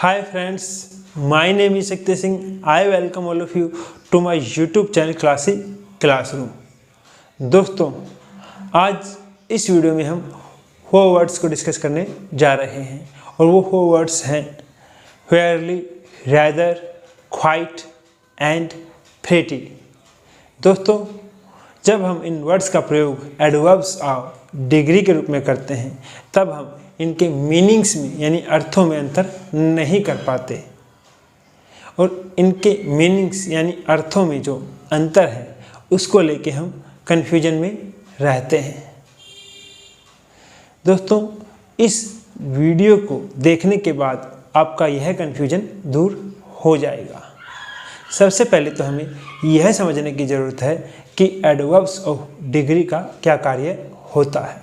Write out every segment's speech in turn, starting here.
Hi friends, my name is Shakti Singh. I welcome all of you to my YouTube channel classy classroom. दोस्तों, आज इस video में हम वो words को डिस्कस करने जा रहे हैं और वो वर्ड्स हैं Fairlie, rather, quiet and pretty. दोस्तों, जब हम इन वर्ड्स का प्रयोग एडवर्ब्स और डिग्री के रूप में करते हैं तब हम इनके मीनिंग्स में यानी अर्थों में अंतर नहीं कर पाते और इनके मीनिंग्स यानी अर्थों में जो अंतर है उसको लेके हम कन्फ्यूजन में रहते हैं। दोस्तों, इस वीडियो को देखने के बाद आपका यह कन्फ्यूजन दूर हो जाएगा। सबसे पहले तो हमें यह समझने की ज़रूरत है कि एडवर्ब्स ऑफ डिग्री का क्या कार्य होता है।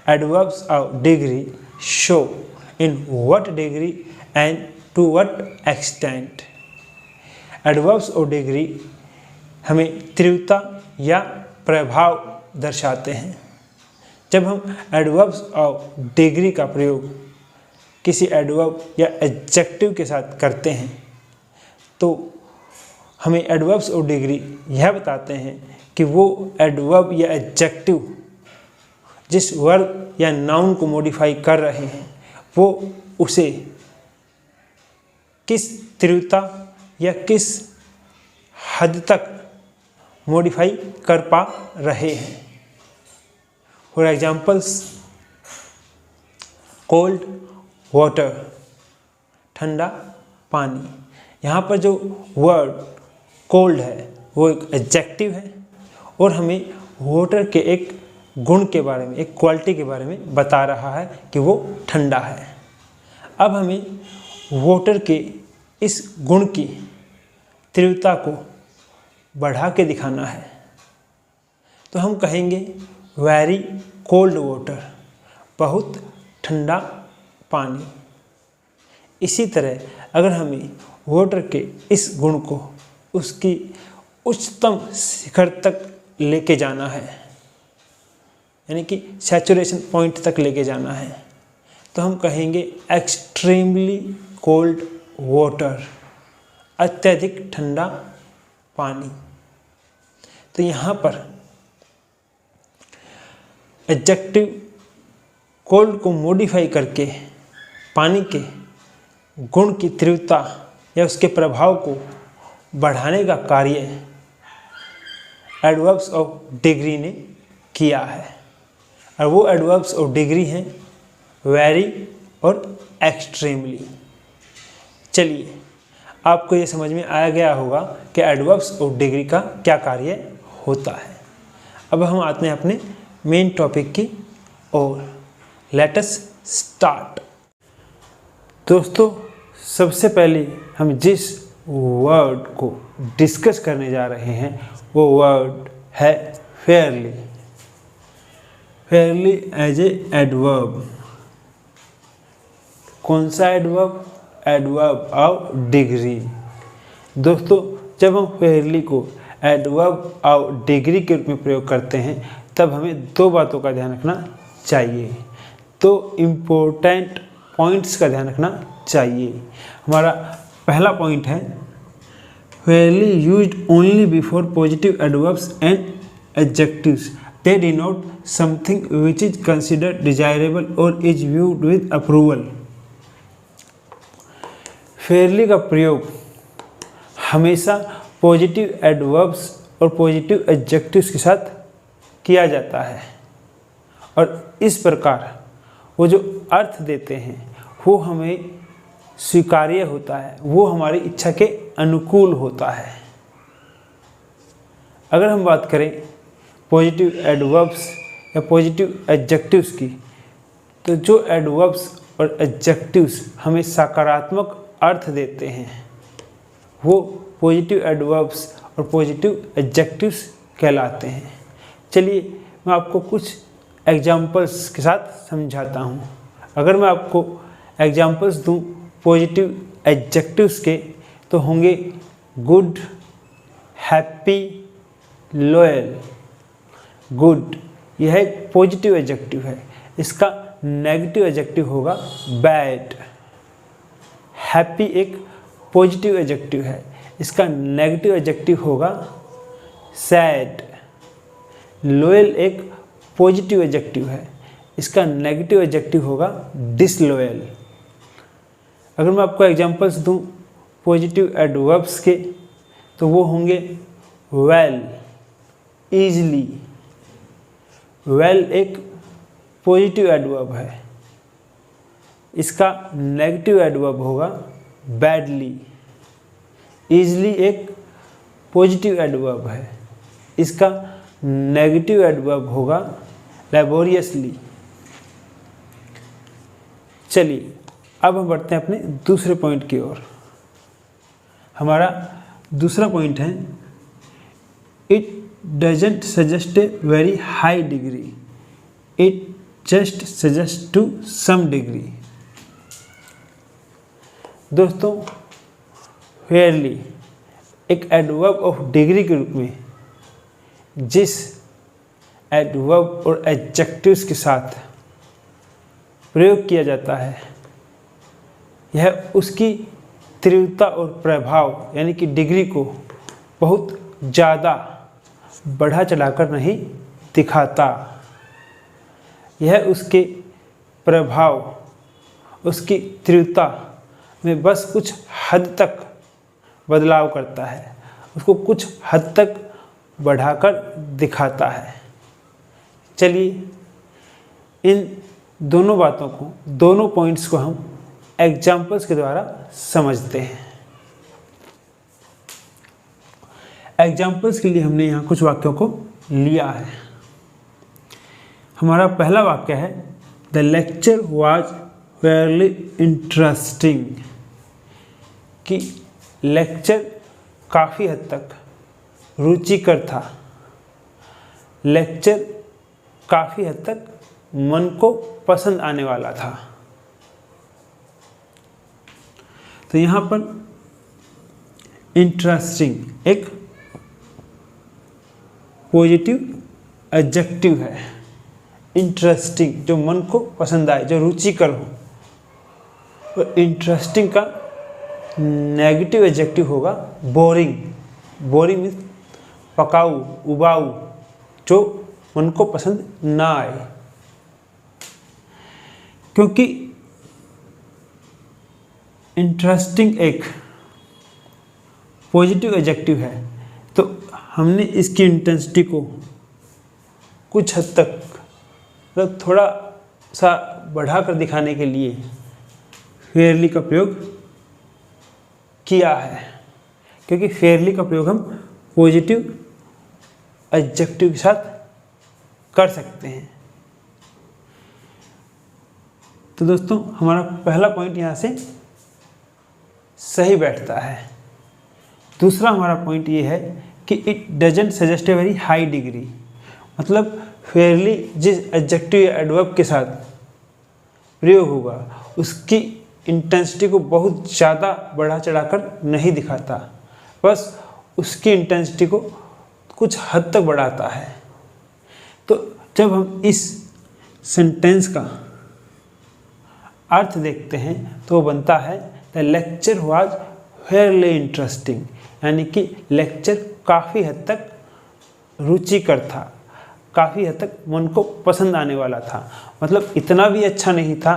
Adverbs of degree show in what degree and to what extent। Adverbs of degree हमें तीव्रता या प्रभाव दर्शाते हैं। जब हम एडवर्ब्स ऑफ डिग्री का प्रयोग किसी एडवर्ब या एडजेक्टिव के साथ करते हैं तो हमें एडवर्ब्स ऑफ डिग्री यह बताते हैं कि वो एडवर्ब या एडजेक्टिव जिस वर्ब या नाउन को मॉडिफाई कर रहे हैं वो उसे किस तीव्रता या किस हद तक मॉडिफाई कर पा रहे हैं। फॉर एग्जांपल्स, कोल्ड वाटर, ठंडा पानी। यहाँ पर जो वर्ड कोल्ड है वो एक एडजेक्टिव है और हमें वाटर के एक गुण के बारे में, एक क्वालिटी के बारे में बता रहा है कि वो ठंडा है। अब हमें वाटर के इस गुण की तीव्रता को बढ़ा के दिखाना है तो हम कहेंगे वेरी कोल्ड वाटर, बहुत ठंडा पानी। इसी तरह अगर हमें वाटर के इस गुण को उसकी उच्चतम शिखर तक लेके जाना है यानी कि सैचुरेशन पॉइंट तक लेके जाना है तो हम कहेंगे एक्सट्रीमली कोल्ड वाटर, अत्यधिक ठंडा पानी। तो यहाँ पर एडजेक्टिव कोल्ड को मॉडिफाई करके पानी के गुण की तीव्रता या उसके प्रभाव को बढ़ाने का कार्य एडवर्ब्स ऑफ डिग्री ने किया है और वो एडवर्ब्स ऑफ डिग्री हैं वेरी और एक्सट्रीमली। चलिए, आपको ये समझ में आ गया होगा कि एडवर्ब्स ऑफ डिग्री का क्या कार्य होता है। अब हम आते हैं अपने मेन टॉपिक की ओर। Let us start. दोस्तों, सबसे पहले हम जिस वर्ड को डिस्कस करने जा रहे हैं वो वर्ड है fairly. Fairly as a adverb. कौन सा एडवर्ब? Adverb of degree. दोस्तों, जब हम फेयरली को एडवर्ब ऑफ डिग्री के रूप में प्रयोग करते हैं तब हमें दो बातों का ध्यान रखना चाहिए, दो इम्पोर्टेंट पॉइंट्स का ध्यान रखना चाहिए। हमारा पहला पॉइंट है Fairlie used only before positive adverbs and adjectives. They denote something which is considered desirable or is viewed with approval। Fairlie का प्रयोग हमेशा पॉजिटिव एडवर्ब्स और पॉजिटिव एडजेक्टिव्स के साथ किया जाता है और इस प्रकार वो जो अर्थ देते हैं वो हमें स्वीकार्य होता है, वो हमारी इच्छा के अनुकूल होता है। अगर हम बात करें पॉजिटिव एडवर्ब्स या पॉजिटिव एडजेक्टिव्स की तो जो एडवर्ब्स और एडजेक्टिव्स हमें सकारात्मक अर्थ देते हैं वो पॉजिटिव एडवर्ब्स और पॉजिटिव एडजेक्टिव्स कहलाते हैं। चलिए, मैं आपको कुछ एग्जांपल्स के साथ समझाता हूँ। अगर मैं आपको एग्जांपल्स दूँ पॉजिटिव एडजेक्टिव्स के तो होंगे गुड, हैप्पी, लॉयल। गुड यह एक पॉजिटिव एडजेक्टिव है, इसका नेगेटिव एडजेक्टिव होगा बैड। हैप्पी एक पॉजिटिव एडजेक्टिव है, इसका नेगेटिव एडजेक्टिव होगा सैड। लॉयल एक पॉजिटिव एडजेक्टिव है, इसका नेगेटिव एडजेक्टिव होगा डिसलॉयल। अगर मैं आपको एग्जांपल्स दूं पॉजिटिव एडवर्ब्स के, तो वो होंगे वेल, ईजली। वेल एक पॉजिटिव एडवर्ब है, इसका नेगेटिव एडवर्ब होगा बैडली। ईजली एक पॉजिटिव एडवर्ब है, इसका नेगेटिव एडवर्ब होगा लेबोरियसली। चलिए अब हम बढ़ते हैं अपने दूसरे पॉइंट की ओर। हमारा दूसरा पॉइंट है it doesn't suggest a very high degree, it just suggest to some degree. दोस्तों फेयरली एक एडवर्ब ऑफ डिग्री के रूप में जिस एडवर्ब और एडजेक्टिव्स के साथ प्रयोग किया जाता है, यह उसकी तीव्रता और प्रभाव यानी कि डिग्री को बहुत ज़्यादा बढ़ा चढ़ाकर नहीं दिखाता। यह उसके प्रभाव, उसकी तीव्रता में बस कुछ हद तक बदलाव करता है, उसको कुछ हद तक बढ़ाकर दिखाता है। चलिए इन दोनों बातों को, दोनों पॉइंट्स को हम एग्जाम्पल्स के द्वारा समझते हैं। एग्जाम्पल्स के लिए हमने यहाँ कुछ वाक्यों को लिया है। हमारा पहला वाक्य है the lecture was very interesting, कि लेक्चर काफ़ी हद तक रुचिकर था, लेक्चर काफ़ी हद तक मन को पसंद आने वाला था। तो यहाँ पर इंटरेस्टिंग एक पॉजिटिव एडजेक्टिव है। इंटरेस्टिंग जो मन को पसंद आए, जो रुचिकर हो। और इंटरेस्टिंग का नेगेटिव एडजेक्टिव होगा बोरिंग। बोरिंग मीन्स पकाऊ, उबाऊ, जो मन को पसंद ना आए। क्योंकि इंटरेस्टिंग एक पॉजिटिव एडजेक्टिव है, तो हमने इसकी इंटेंसिटी को कुछ हद तक, मतलब थोड़ा सा बढ़ाकर दिखाने के लिए फेयरली का प्रयोग किया है। क्योंकि फेयरली का प्रयोग हम पॉजिटिव एडजेक्टिव के साथ कर सकते हैं। तो दोस्तों हमारा पहला पॉइंट यहाँ से सही बैठता है। दूसरा हमारा पॉइंट ये है कि it doesn't suggest a very high degree, मतलब फेयरली जिस एडजेक्टिव या एडवर्ब के साथ प्रयोग होगा उसकी इंटेंसिटी को बहुत ज़्यादा बढ़ा चढ़ाकर नहीं दिखाता, बस उसकी इंटेंसिटी को कुछ हद तक बढ़ाता है। तो जब हम इस सेंटेंस का अर्थ देखते हैं तो वो बनता है the lecture was Fairlie interesting, यानी कि लेक्चर काफ़ी हद तक रुचिकर था, काफ़ी हद तक मन को पसंद आने वाला था। मतलब इतना भी अच्छा नहीं था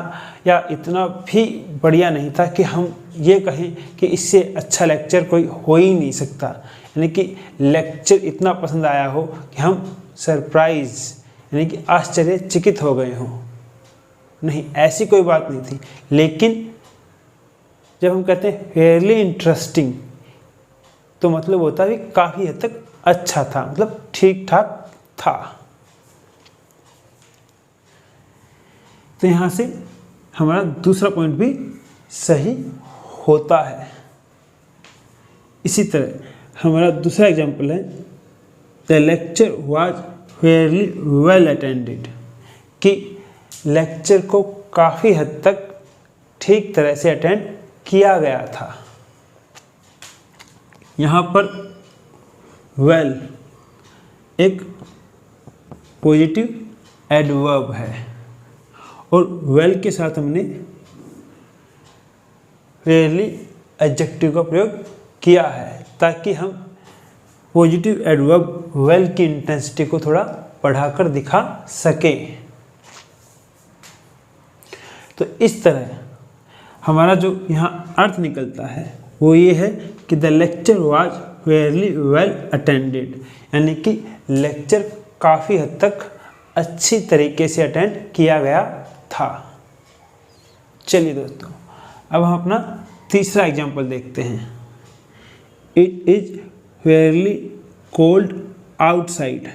या इतना भी बढ़िया नहीं था कि हम ये कहें कि इससे अच्छा लेक्चर कोई हो ही नहीं सकता, यानी कि लेक्चर इतना पसंद आया हो कि हम सरप्राइज यानी कि आश्चर्यचकित हो गए हों। नहीं, ऐसी कोई बात नहीं थी। लेकिन जब हम कहते हैं फेयरली इंटरेस्टिंग तो मतलब होता है कि काफ़ी हद तक अच्छा था, मतलब ठीक ठाक था। तो यहाँ से हमारा दूसरा पॉइंट भी सही होता है। इसी तरह हमारा दूसरा एग्जाम्पल है the lecture was fairly well attended, कि लेक्चर को काफ़ी हद तक ठीक तरह से अटेंड किया गया था। यहाँ पर वेल एक पॉजिटिव एडवर्ब है और वेल के साथ हमने रेयरली एडजेक्टिव का प्रयोग किया है, ताकि हम पॉजिटिव एडवर्ब वेल की इंटेंसिटी को थोड़ा बढ़ाकर दिखा सकें। तो इस तरह हमारा जो यहाँ अर्थ निकलता है वो ये है कि the lecture was fairly well attended, यानी कि लेक्चर काफ़ी हद तक अच्छी तरीके से अटेंड किया गया था। चलिए दोस्तों, अब हम अपना तीसरा एग्जाम्पल देखते हैं। It is fairly cold outside,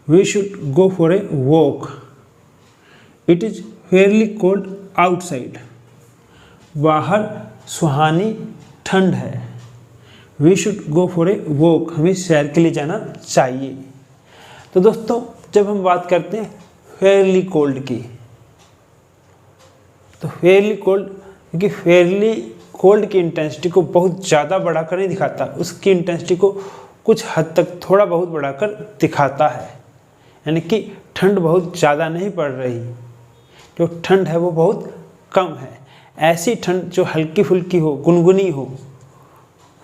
we should go for a walk. It is fairly cold outside, बाहर सुहानी ठंड है। We should go for a walk, हमें सैर के लिए जाना चाहिए। तो दोस्तों, जब हम बात करते हैं फेयरली कोल्ड की, तो फेयरली कोल्ड, क्योंकि फेयरली कोल्ड की इंटेंसिटी को बहुत ज़्यादा बढ़ाकर नहीं दिखाता, उसकी इंटेंसिटी को कुछ हद तक थोड़ा बहुत बढ़ाकर दिखाता है, यानी कि ठंड बहुत ज़्यादा नहीं पड़ रही, जो ठंड है वो बहुत कम है। ऐसी ठंड जो हल्की फुल्की हो, गुनगुनी हो,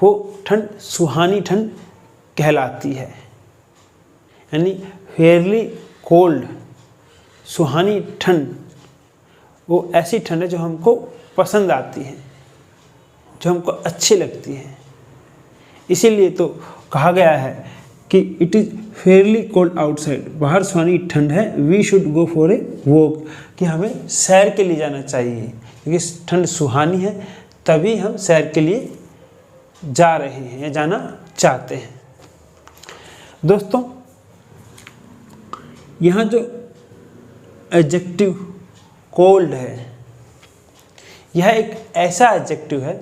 वो ठंड सुहानी ठंड कहलाती है। यानी फेयरली कोल्ड, सुहानी ठंड, वो ऐसी ठंड है जो हमको पसंद आती है, जो हमको अच्छी लगती है। इसीलिए तो कहा गया है कि it is fairly cold outside, बाहर सुहानी ठंड है। We should go for a walk, कि हमें सैर के लिए जाना चाहिए, क्योंकि ठंड सुहानी है, तभी हम सैर के लिए जा रहे हैं या जाना चाहते हैं। दोस्तों, यहाँ जो एडजेक्टिव कोल्ड है, यह एक ऐसा एडजेक्टिव है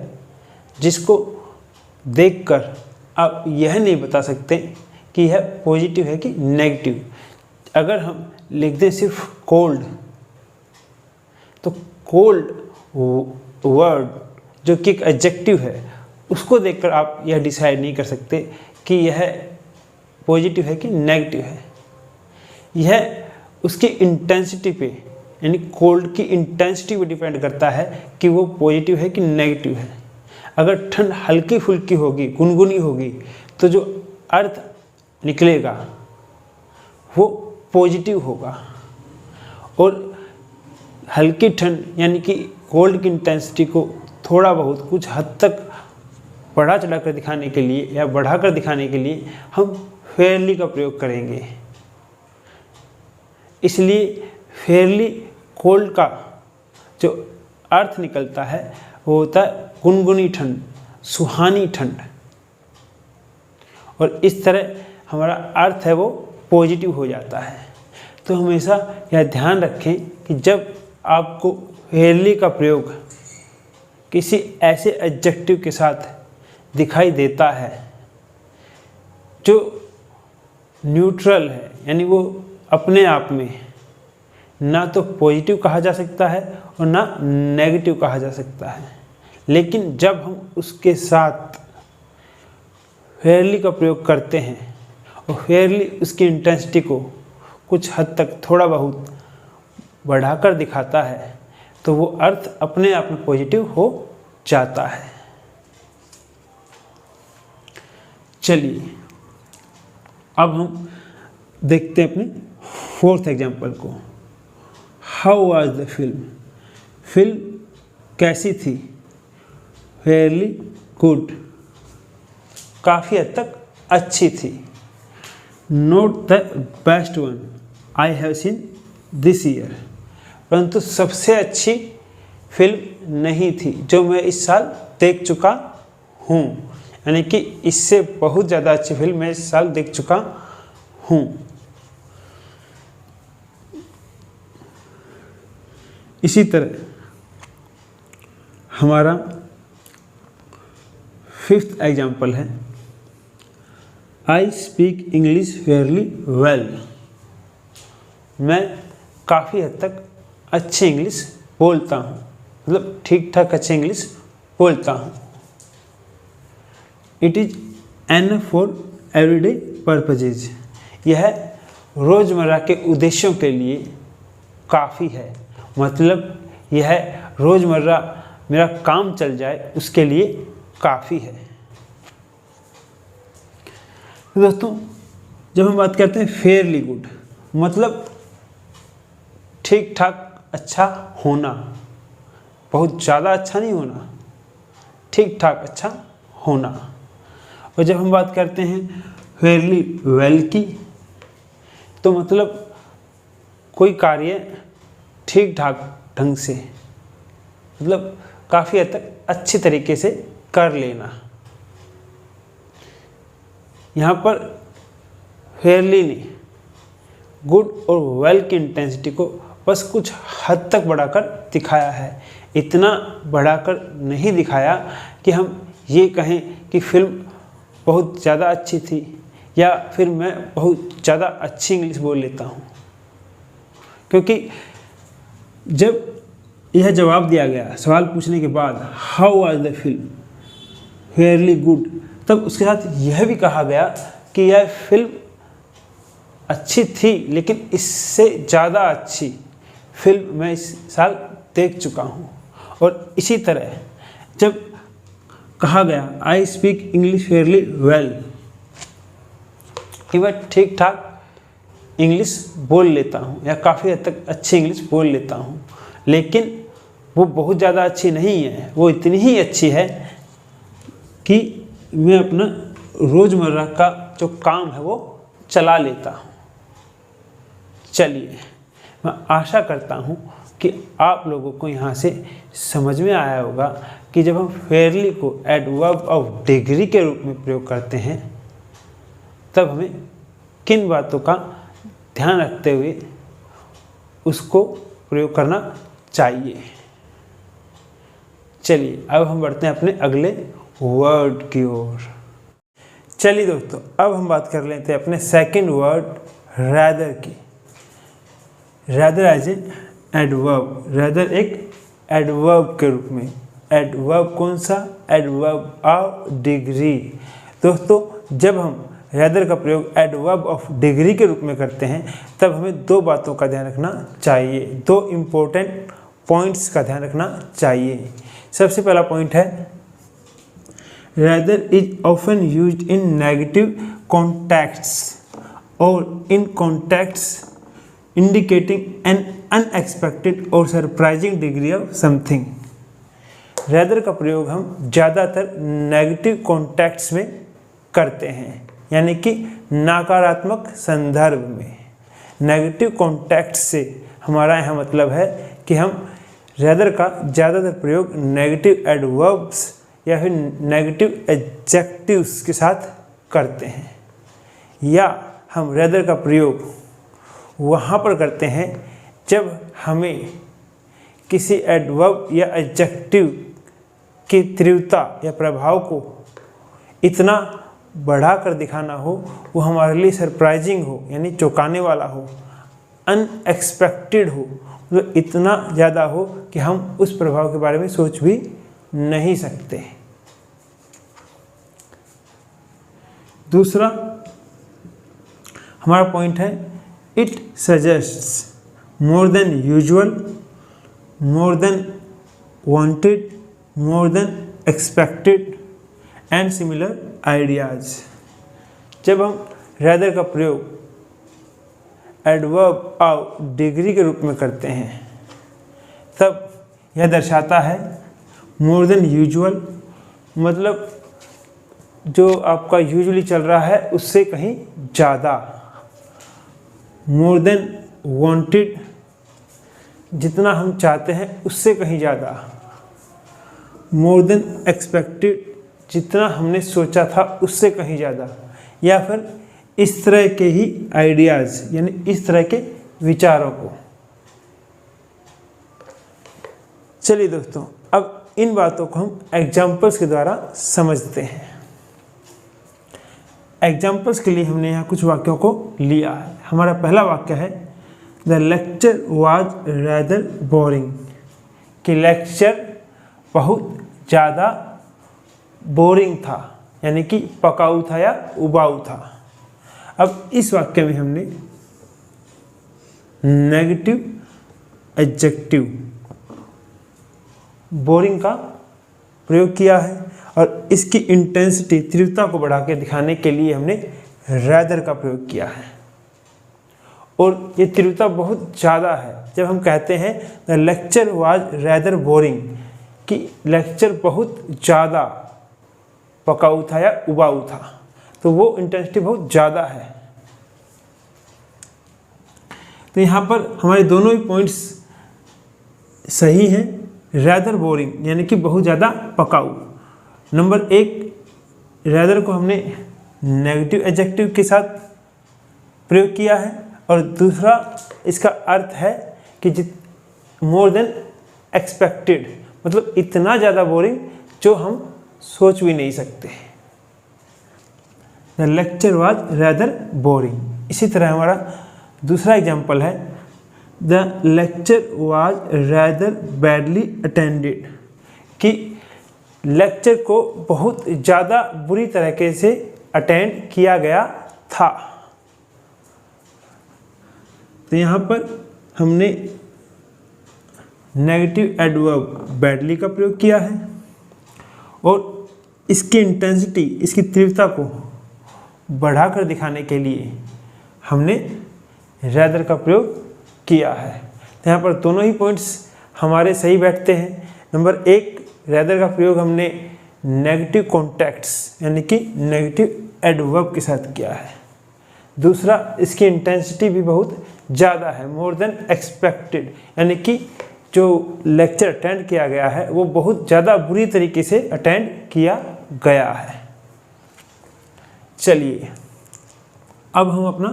जिसको देखकर आप यह नहीं बता सकते कि यह पॉजिटिव है कि नेगेटिव। अगर हम लिख दें सिर्फ कोल्ड, तो कोल्ड वर्ड जो कि एक एडजेक्टिव है, उसको देखकर आप यह डिसाइड नहीं कर सकते कि यह पॉजिटिव है कि नेगेटिव है। यह उसकी इंटेंसिटी पे, यानी कोल्ड की इंटेंसिटी पे डिपेंड करता है कि वो पॉजिटिव है कि नेगेटिव है। अगर ठंड हल्की फुल्की होगी, गुनगुनी होगी, तो जो अर्थ निकलेगा वो पॉजिटिव होगा। और हल्की ठंड यानी कि कोल्ड की इंटेंसिटी को थोड़ा बहुत कुछ हद तक बढ़ा चढ़ा कर दिखाने के लिए या बढ़ाकर दिखाने के लिए हम फेयरली का प्रयोग करेंगे। इसलिए फेयरली कोल्ड का जो अर्थ निकलता है वो होता है गुनगुनी ठंड, सुहानी ठंड। और इस तरह हमारा अर्थ है वो पॉजिटिव हो जाता है। तो हमेशा यह ध्यान रखें कि जब आपको फेयरली का प्रयोग किसी ऐसे एडजेक्टिव के साथ दिखाई देता है जो न्यूट्रल है, यानी वो अपने आप में ना तो पॉजिटिव कहा जा सकता है और ना नेगेटिव कहा जा सकता है, लेकिन जब हम उसके साथ फेयरली का प्रयोग करते हैं और फेयरली उसकी इंटेंसिटी को कुछ हद तक थोड़ा बहुत बढ़ाकर दिखाता है, तो वो अर्थ अपने आप में पॉजिटिव हो जाता है। चलिए, अब हम देखते हैं अपने फोर्थ एग्जाम्पल को। How was the film, film कैसी थी। फेयरली गुड, काफ़ी हद तक अच्छी थी। Not the best one I have seen this year, परंतु सबसे अच्छी फिल्म नहीं थी जो मैं इस साल देख चुका हूँ, यानी कि इससे बहुत ज़्यादा अच्छी फिल्म मैं इस साल देख चुका हूँ। इसी तरह हमारा फिफ्थ एग्जाम्पल है I speak English fairly well, मैं काफ़ी हद तक अच्छी इंग्लिश बोलता हूँ, मतलब ठीक ठाक अच्छी इंग्लिश बोलता हूँ। It is enough for everyday purposes, यह रोज़मर्रा के उद्देश्यों के लिए काफ़ी है, मतलब यह रोज़मर्रा मेरा काम चल जाए उसके लिए काफ़ी है। तो दोस्तों जब हम बात करते हैं फेयरली गुड, मतलब ठीक ठाक अच्छा होना, बहुत ज़्यादा अच्छा नहीं होना, ठीक ठाक अच्छा होना। और जब हम बात करते हैं फेयरली वेल की, तो मतलब कोई कार्य ठीक ठाक ढंग से, मतलब काफ़ी हद तक अच्छी तरीके से कर लेना। यहाँ पर फेयरली नहीं, गुड और वेल की इंटेंसिटी को बस कुछ हद तक बढ़ाकर दिखाया है, इतना बढ़ाकर नहीं दिखाया कि हम ये कहें कि फिल्म बहुत ज़्यादा अच्छी थी या फिर मैं बहुत ज़्यादा अच्छी इंग्लिश बोल लेता हूँ। क्योंकि जब यह जवाब दिया गया सवाल पूछने के बाद, how was the film fairly good, तब उसके साथ यह भी कहा गया कि यह फिल्म अच्छी थी लेकिन इससे ज़्यादा अच्छी फिल्म मैं इस साल देख चुका हूँ। और इसी तरह जब कहा गया I speak English fairly well, कि मैं ठीक ठाक इंग्लिश बोल लेता हूँ या काफ़ी हद तक अच्छी इंग्लिश बोल लेता हूँ, लेकिन वो बहुत ज़्यादा अच्छी नहीं है, वो इतनी ही अच्छी है कि मैं अपना रोज़मर्रा का जो काम है वो चला लेता हूँ। चलिए, मैं आशा करता हूँ कि आप लोगों को यहाँ से समझ में आया होगा कि जब हम फेयरली को एडवर्ब ऑफ डिग्री के रूप में प्रयोग करते हैं तब हमें किन बातों का ध्यान रखते हुए उसको प्रयोग करना चाहिए। चलिए अब हम बढ़ते हैं अपने अगले वर्ड की ओर। चलिए दोस्तों, अब हम बात कर लेते हैं अपने सेकंड वर्ड रैदर की। Rather as a adverb, rather एक एडवर्ब के रूप में। एडवर्ब कौन सा? Adverb of degree. दोस्तों जब हम रैदर का प्रयोग एडवर्ब ऑफ डिग्री के रूप में करते हैं तब हमें दो बातों का ध्यान रखना चाहिए, दो इम्पोर्टेंट पॉइंट्स का ध्यान रखना चाहिए। सबसे पहला पॉइंट है rather is often used in negative contexts और in contexts indicating an unexpected और surprising degree of something. Rather का प्रयोग हम ज़्यादातर नेगेटिव कॉन्टेक्स्ट में करते हैं, यानी कि नकारात्मक संदर्भ में। नेगेटिव कॉन्टेक्स्ट से हमारा यहाँ मतलब है कि हम रैदर का ज़्यादातर प्रयोग नेगेटिव एडवर्ब्स या फिर नेगेटिव एडजेक्टिव्स के साथ करते हैं, या हम रैदर का प्रयोग वहाँ पर करते हैं जब हमें किसी एडवर्ब या एडजेक्टिव की तीव्रता या प्रभाव को इतना बढ़ा कर दिखाना हो, वो हमारे लिए सरप्राइजिंग हो यानी चौंकाने वाला हो, अनएक्सपेक्टेड हो, मतलब इतना ज़्यादा हो कि हम उस प्रभाव के बारे में सोच भी नहीं सकते। दूसरा हमारा पॉइंट है it suggests more than usual, more than wanted, more than expected and similar ideas. जब हम रैदर का प्रयोग एडवर्ब ऑफ डिग्री के रूप में करते हैं तब यह दर्शाता है मोर देन यूजुअल, मतलब जो आपका यूजुअली चल रहा है उससे कहीं ज़्यादा। मोर देन वांटेड, जितना हम चाहते हैं उससे कहीं ज़्यादा। मोर देन एक्सपेक्टेड, जितना हमने सोचा था उससे कहीं ज़्यादा। या फिर इस तरह के ही आइडियाज़ यानी इस तरह के विचारों को। चलिए दोस्तों, अब इन बातों को हम एग्जाम्पल्स के द्वारा समझते हैं। एग्जाम्पल्स के लिए हमने यहाँ कुछ वाक्यों को लिया है। हमारा पहला वाक्य है the lecture was rather boring, कि लेक्चर बहुत ज़्यादा बोरिंग था यानी कि पकाऊ था या उबाऊ था। अब इस वाक्य में हमने नेगेटिव एडजेक्टिव बोरिंग का प्रयोग किया है, और इसकी इंटेंसिटी तीव्रता को बढ़ा के दिखाने के लिए हमने रैदर का प्रयोग किया है। और ये तीव्रता बहुत ज़्यादा है। जब हम कहते हैं the lecture was rather boring, कि लेक्चर बहुत ज़्यादा पकाऊ था या उबाऊ था, तो वो इंटेंसिटी बहुत ज़्यादा है। तो यहाँ पर हमारे दोनों ही पॉइंट्स सही हैं। रैदर बोरिंग यानी कि बहुत ज़्यादा पकाऊ। नंबर 1 रैदर को हमने नेगेटिव एडजेक्टिव के साथ प्रयोग किया है, और दूसरा इसका अर्थ है कि मोर देन एक्सपेक्टेड, मतलब इतना ज़्यादा बोरिंग जो हम सोच भी नहीं सकते। The lecture was rather boring. इसी तरह हमारा दूसरा एग्जाम्पल है the lecture was rather badly attended, कि लेक्चर को बहुत ज़्यादा बुरी तरीके से अटेंड किया गया था। तो यहाँ पर हमने नेगेटिव एडवर्ब बैडली का प्रयोग किया है, और इसकी इंटेंसिटी, इसकी तीव्रता को बढ़ाकर दिखाने के लिए हमने रैदर का प्रयोग किया है। तो यहाँ पर दोनों ही पॉइंट्स हमारे सही बैठते हैं। नंबर 1 रैदर का प्रयोग हमने नेगेटिव कॉन्टेक्ट्स यानी कि नेगेटिव एडवर्ब के साथ किया है। दूसरा, इसकी इंटेंसिटी भी बहुत ज़्यादा है, मोर देन एक्सपेक्टेड, यानी कि जो लेक्चर अटेंड किया गया है वो बहुत ज़्यादा बुरी तरीके से अटेंड किया गया है। चलिए अब हम अपना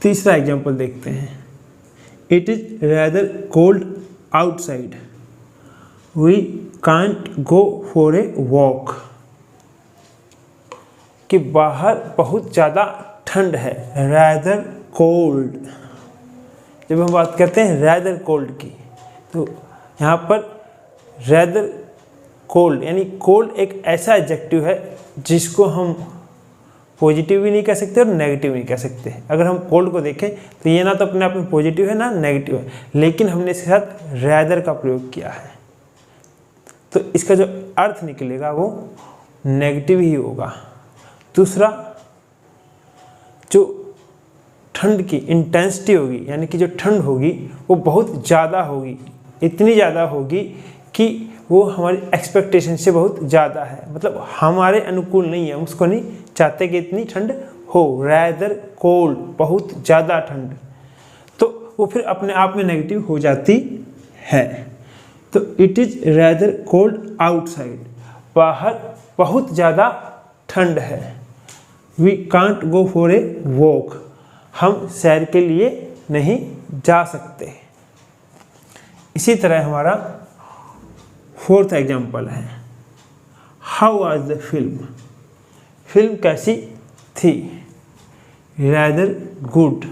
तीसरा एग्जाम्पल देखते हैं। It is rather cold outside, we can't go for a walk, कि बाहर बहुत ज़्यादा ठंड है। रैदर कोल्ड, जब हम बात करते हैं रैदर कोल्ड की, तो यहाँ पर रैदर कोल्ड यानी कोल्ड एक ऐसा एडजेक्टिव है जिसको हम पॉजिटिव भी नहीं कह सकते और नेगेटिव नहीं कह सकते। अगर हम कोल्ड को देखें तो ये ना तो अपने आप में पॉजिटिव है ना नेगेटिव है, लेकिन हमने इसके साथ रैदर का प्रयोग किया है, तो इसका जो अर्थ निकलेगा वो नेगेटिव ही होगा। दूसरा, जो ठंड की इंटेंसिटी होगी यानी कि जो ठंड होगी वो बहुत ज़्यादा होगी, इतनी ज़्यादा होगी कि वो हमारी एक्सपेक्टेशन से बहुत ज़्यादा है, मतलब हमारे अनुकूल नहीं है, हम उसको नहीं चाहते कि इतनी ठंड हो। रैदर कोल्ड, बहुत ज़्यादा ठंड, तो वो फिर अपने आप में नेगेटिव हो जाती है। तो it is rather cold outside, बाहर बहुत ज़्यादा ठंड है। We can't go for a walk, हम सैर के लिए नहीं जा सकते। इसी तरह हमारा 4th एग्जाम्पल है how was the film, film कैसी थी। रैदर गुड,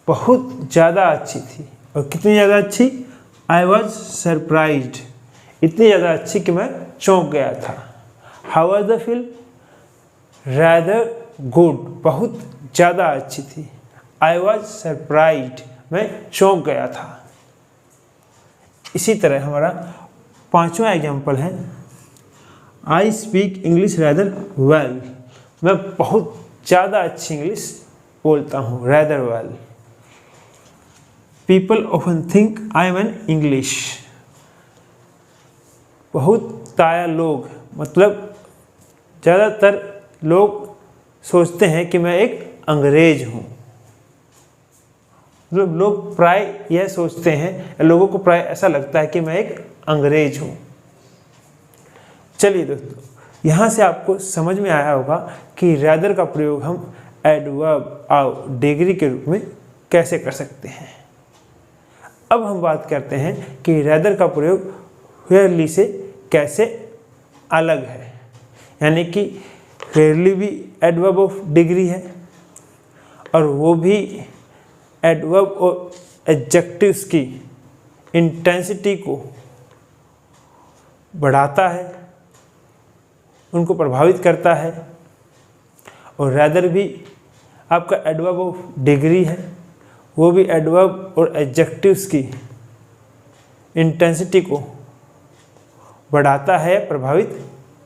बहुत ज़्यादा अच्छी थी, और कितनी ज़्यादा अच्छी, आई वॉज सरप्राइज्ड, इतनी ज़्यादा अच्छी कि मैं चौंक गया था। How was the film, rather good, बहुत ज़्यादा अच्छी थी। आई वॉज सरप्राइज्ड, मैं चौंक गया था। इसी तरह हमारा 5वां एग्जाम्पल है I speak English rather well, मैं बहुत ज़्यादा अच्छी इंग्लिश बोलता हूँ। Rather well, people often think I am an English, बहुत ताया लोग, मतलब ज़्यादातर लोग सोचते हैं कि मैं एक अंग्रेज हूँ। मतलब लोग प्राय यह सोचते हैं, लोगों को प्राय ऐसा लगता है कि मैं एक अंग्रेज हूँ। चलिए दोस्तों, यहाँ से आपको समझ में आया होगा कि रैदर का प्रयोग हम एडवर्ब और डिग्री के रूप में कैसे कर सकते हैं। अब हम बात करते हैं कि रैदर का प्रयोग रेयरली से कैसे अलग है, यानी कि रेयरली भी एडवर्ब ऑफ डिग्री है, और वो भी एडवर्ब और एडजेक्टिव्स की इंटेंसिटी को बढ़ाता है, उनको प्रभावित करता है। और रैदर भी आपका एडवर्ब ऑफ डिग्री है, वो भी एडवर्ब और एडजेक्टिव्स की इंटेंसिटी को बढ़ाता है या प्रभावित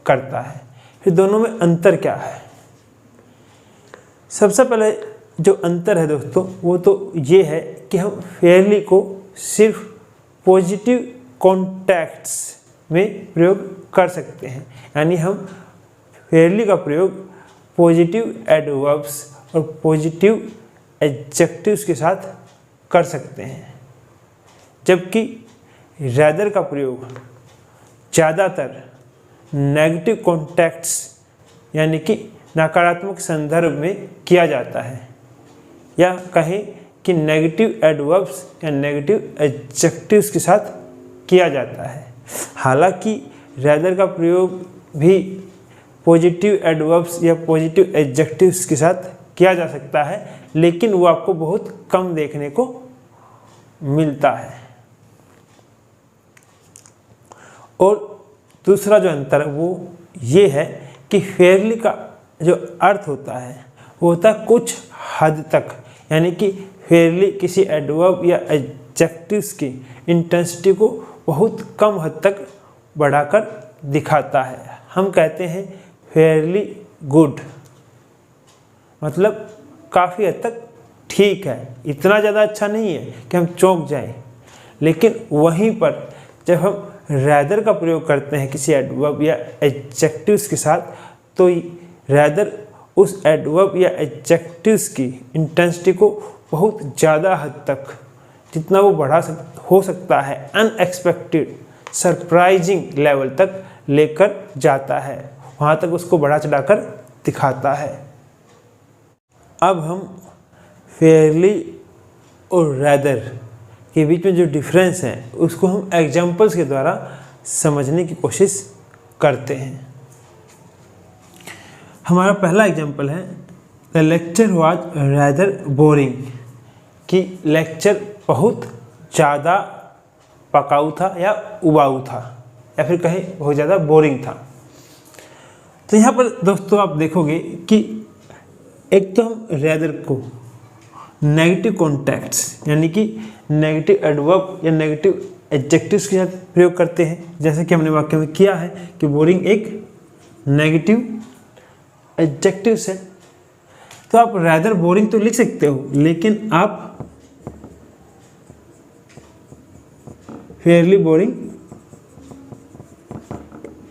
करता है। फिर दोनों में अंतर क्या है? सबसे पहले जो अंतर है दोस्तों वो तो ये है कि हम फेयरली को सिर्फ पॉजिटिव कॉन्टेक्ट्स में प्रयोग कर सकते हैं, यानी हम फेयरली का प्रयोग पॉजिटिव एडवर्ब्स और पॉजिटिव एडजेक्टिव्स के साथ कर सकते हैं, जबकि रैदर का प्रयोग ज़्यादातर नेगेटिव कॉन्टेक्ट्स यानी कि नकारात्मक संदर्भ में किया जाता है, या कहें कि नेगेटिव एडवर्ब्स या नेगेटिव एडजेक्टिव्स के साथ किया जाता है। हालांकि रैदर का प्रयोग भी पॉजिटिव एडवर्ब्स या पॉजिटिव एडजेक्टिव्स के साथ किया जा सकता है, लेकिन वो आपको बहुत कम देखने को मिलता है। और दूसरा जो अंतर है वो ये है कि फेयरली का जो अर्थ होता है वो होता है कुछ हद तक, यानी कि फेयरली किसी एडवर्ब या एडजेक्टिव्स की इंटेंसिटी को बहुत कम हद तक बढ़ाकर दिखाता है। हम कहते हैं फेयरली गुड, मतलब काफ़ी हद तक ठीक है, इतना ज़्यादा अच्छा नहीं है कि हम चौंक जाएं। लेकिन वहीं पर जब हम रैदर का प्रयोग करते हैं किसी एडवर्ब या एडजेक्टिव्स के साथ, तो रैदर उस एडवर्ब या एडजेक्टिव्स की इंटेंसिटी को बहुत ज़्यादा हद तक, जितना वो हो सकता है, अनएक्सपेक्टेड सरप्राइजिंग लेवल तक लेकर जाता है, वहाँ तक उसको बढ़ा चढ़ाकर दिखाता है। अब हम फेयरली और रैदर के बीच में जो डिफरेंस है उसको हम एग्जाम्पल्स के द्वारा समझने की कोशिश करते हैं। हमारा पहला एग्जाम्पल है the lecture was rather boring, कि लेक्चर बहुत ज़्यादा पकाऊ था या उबाऊ था, या फिर कहें बहुत ज़्यादा बोरिंग था। तो यहाँ पर दोस्तों आप देखोगे कि एक तो हम रैदर को नेगेटिव कॉन्टेक्ट्स यानी कि नेगेटिव एडवर्ब या नेगेटिव एडजेक्टिव्स के साथ प्रयोग करते हैं, जैसे कि हमने वाक्य में किया है कि बोरिंग एक नेगेटिव एडजेक्टिव्स है। तो आप रैदर बोरिंग तो लिख सकते हो, लेकिन आप फेयरली बोरिंग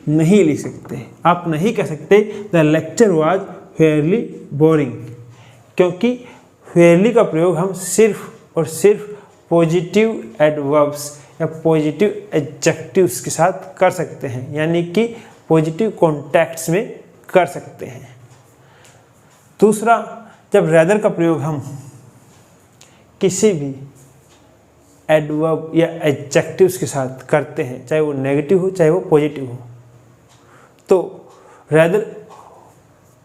नहीं लिख सकते। आप नहीं कह सकते the lecture was Fairlie boring, क्योंकि फेयरली का प्रयोग हम सिर्फ और सिर्फ पॉजिटिव एडवर्ब्स या पॉजिटिव एडजेक्टिव्स के साथ कर सकते हैं, यानी कि पॉजिटिव कॉन्टेक्ट्स में कर सकते हैं। दूसरा, जब रैदर का प्रयोग हम किसी भी एडवर्ब या एडजेक्टिव्स के साथ करते हैं, चाहे वो नेगेटिव हो चाहे वो पॉजिटिव हो, तो रैदर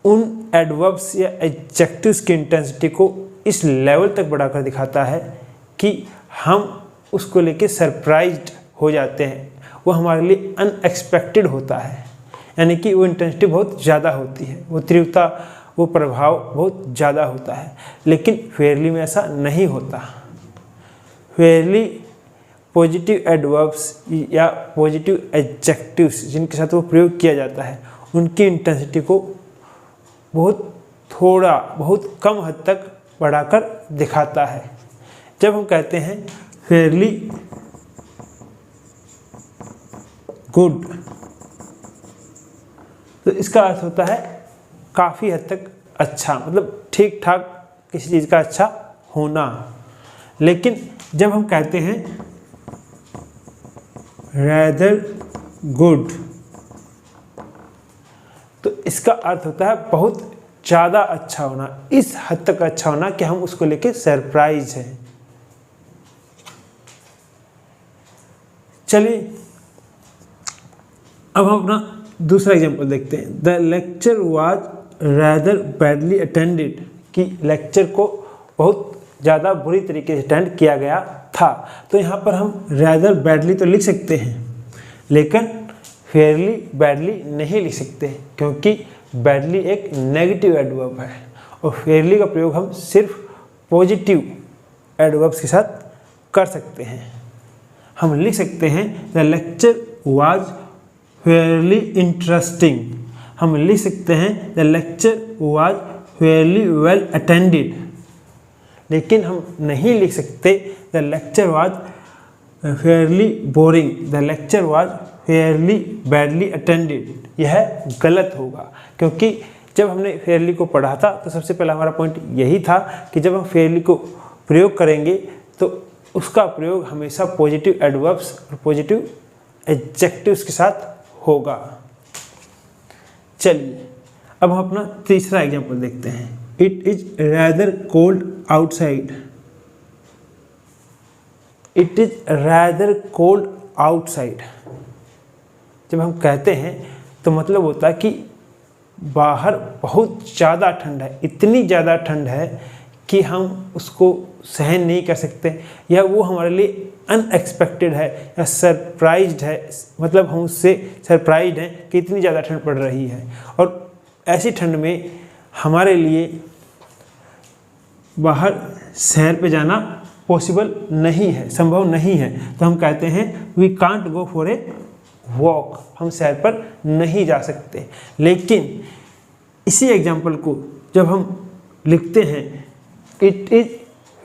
उन एडवर्ब्स या एडजेक्टिव्स की इंटेंसिटी को इस लेवल तक बढ़ाकर दिखाता है कि हम उसको लेके सरप्राइज्ड हो जाते हैं, वो हमारे लिए अनएक्सपेक्टेड होता है, यानी कि वो इंटेंसिटी बहुत ज़्यादा होती है, वो तीव्रता, वो प्रभाव बहुत ज़्यादा होता है। लेकिन फेयरली में ऐसा नहीं होता। फेयरली पॉजिटिव एडवर्ब्स या पॉजिटिव एडजेक्टिव्स जिनके साथ वो प्रयोग किया जाता है, उनकी इंटेंसिटी को बहुत कम हद तक बढ़ाकर दिखाता है। जब हम कहते हैं फेयरली गुड, तो इसका अर्थ होता है काफ़ी हद तक अच्छा, मतलब ठीक ठाक किसी चीज़ का अच्छा होना। लेकिन जब हम कहते हैं रैदर गुड, तो इसका अर्थ होता है बहुत ज़्यादा अच्छा होना, इस हद तक अच्छा होना कि हम उसको लेके सरप्राइज हैं। चलिए अब हम अपना दूसरा एग्जांपल देखते हैं। The lecture was rather badly attended, कि लेक्चर को बहुत ज़्यादा बुरी तरीके से अटेंड किया गया था। तो यहाँ पर हम रैदर बैडली तो लिख सकते हैं, लेकिन फेयरली बैडली नहीं लिख सकते, क्योंकि बैडली एक नेगेटिव एडवर्ब है और फेयरली का प्रयोग हम सिर्फ पॉजिटिव एडवर्ब्स के साथ कर सकते हैं। हम लिख सकते हैं the lecture was Fairlie interesting. हम लिख सकते हैं the lecture was fairly well attended, लेकिन हम नहीं लिख सकते the lecture was Fairlie boring, the lecture was Fairlie badly attended. यह गलत होगा, क्योंकि जब हमने फेयरली को पढ़ा था तो सबसे पहला हमारा पॉइंट यही था कि जब हम फेयरली को प्रयोग करेंगे तो उसका प्रयोग हमेशा पॉजिटिव एडवर्ब्स और पॉजिटिव एडजेक्टिव्स के साथ होगा। चलिए अब हम अपना तीसरा एग्जाम्पल देखते हैं। It is rather cold outside. It is rather cold outside जब हम कहते हैं तो मतलब होता है कि बाहर बहुत ज़्यादा ठंड है, इतनी ज़्यादा ठंड है कि हम उसको सहन नहीं कर सकते, या वो हमारे लिए अनएक्सपेक्टेड है या सरप्राइज्ड है, मतलब हम उससे सरप्राइज्ड हैं कि इतनी ज़्यादा ठंड पड़ रही है। और ऐसी ठंड में हमारे लिए बाहर सैर पे जाना पॉसिबल नहीं है, संभव नहीं है, तो हम कहते हैं we can't go for a walk, हम सैर पर नहीं जा सकते। लेकिन इसी एग्जाम्पल को जब हम लिखते हैं it is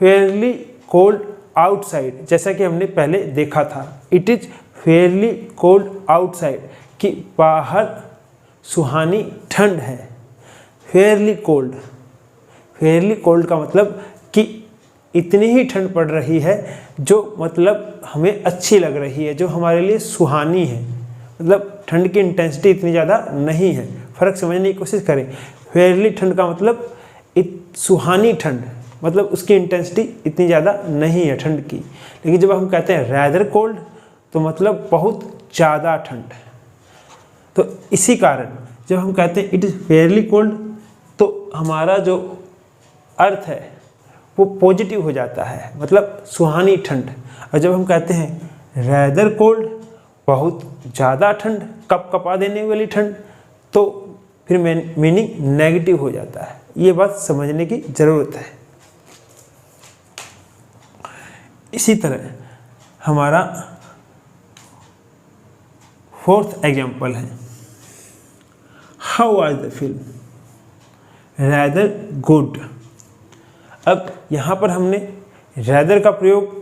fairly cold outside, जैसा कि हमने पहले देखा था, it is fairly cold outside कि बाहर सुहानी ठंड है। फेयरली कोल्ड, फेयरली कोल्ड का मतलब कि इतनी ही ठंड पड़ रही है जो मतलब हमें अच्छी लग रही है, जो हमारे लिए सुहानी है, मतलब ठंड की इंटेंसिटी इतनी ज़्यादा नहीं है। फ़र्क समझने की कोशिश करें। फेयरली ठंड का मतलब सुहानी ठंड, मतलब उसकी इंटेंसिटी इतनी ज़्यादा नहीं है ठंड की। लेकिन जब हम कहते हैं रैदर कोल्ड तो मतलब बहुत ज़्यादा ठंड। तो इसी कारण जब हम कहते हैं इट इज़ फेयरली कोल्ड तो हमारा जो अर्थ है वो पॉजिटिव हो जाता है, मतलब सुहानी ठंड। और जब हम कहते हैं रैदर कोल्ड बहुत ज़्यादा ठंड, कप कपा देने वाली ठंड, तो फिर मीनिंग नेगेटिव हो जाता है। ये बात समझने की ज़रूरत है। इसी तरह हमारा फोर्थ एग्जाम्पल है how was the film, rather good. अब यहाँ पर हमने रैदर का प्रयोग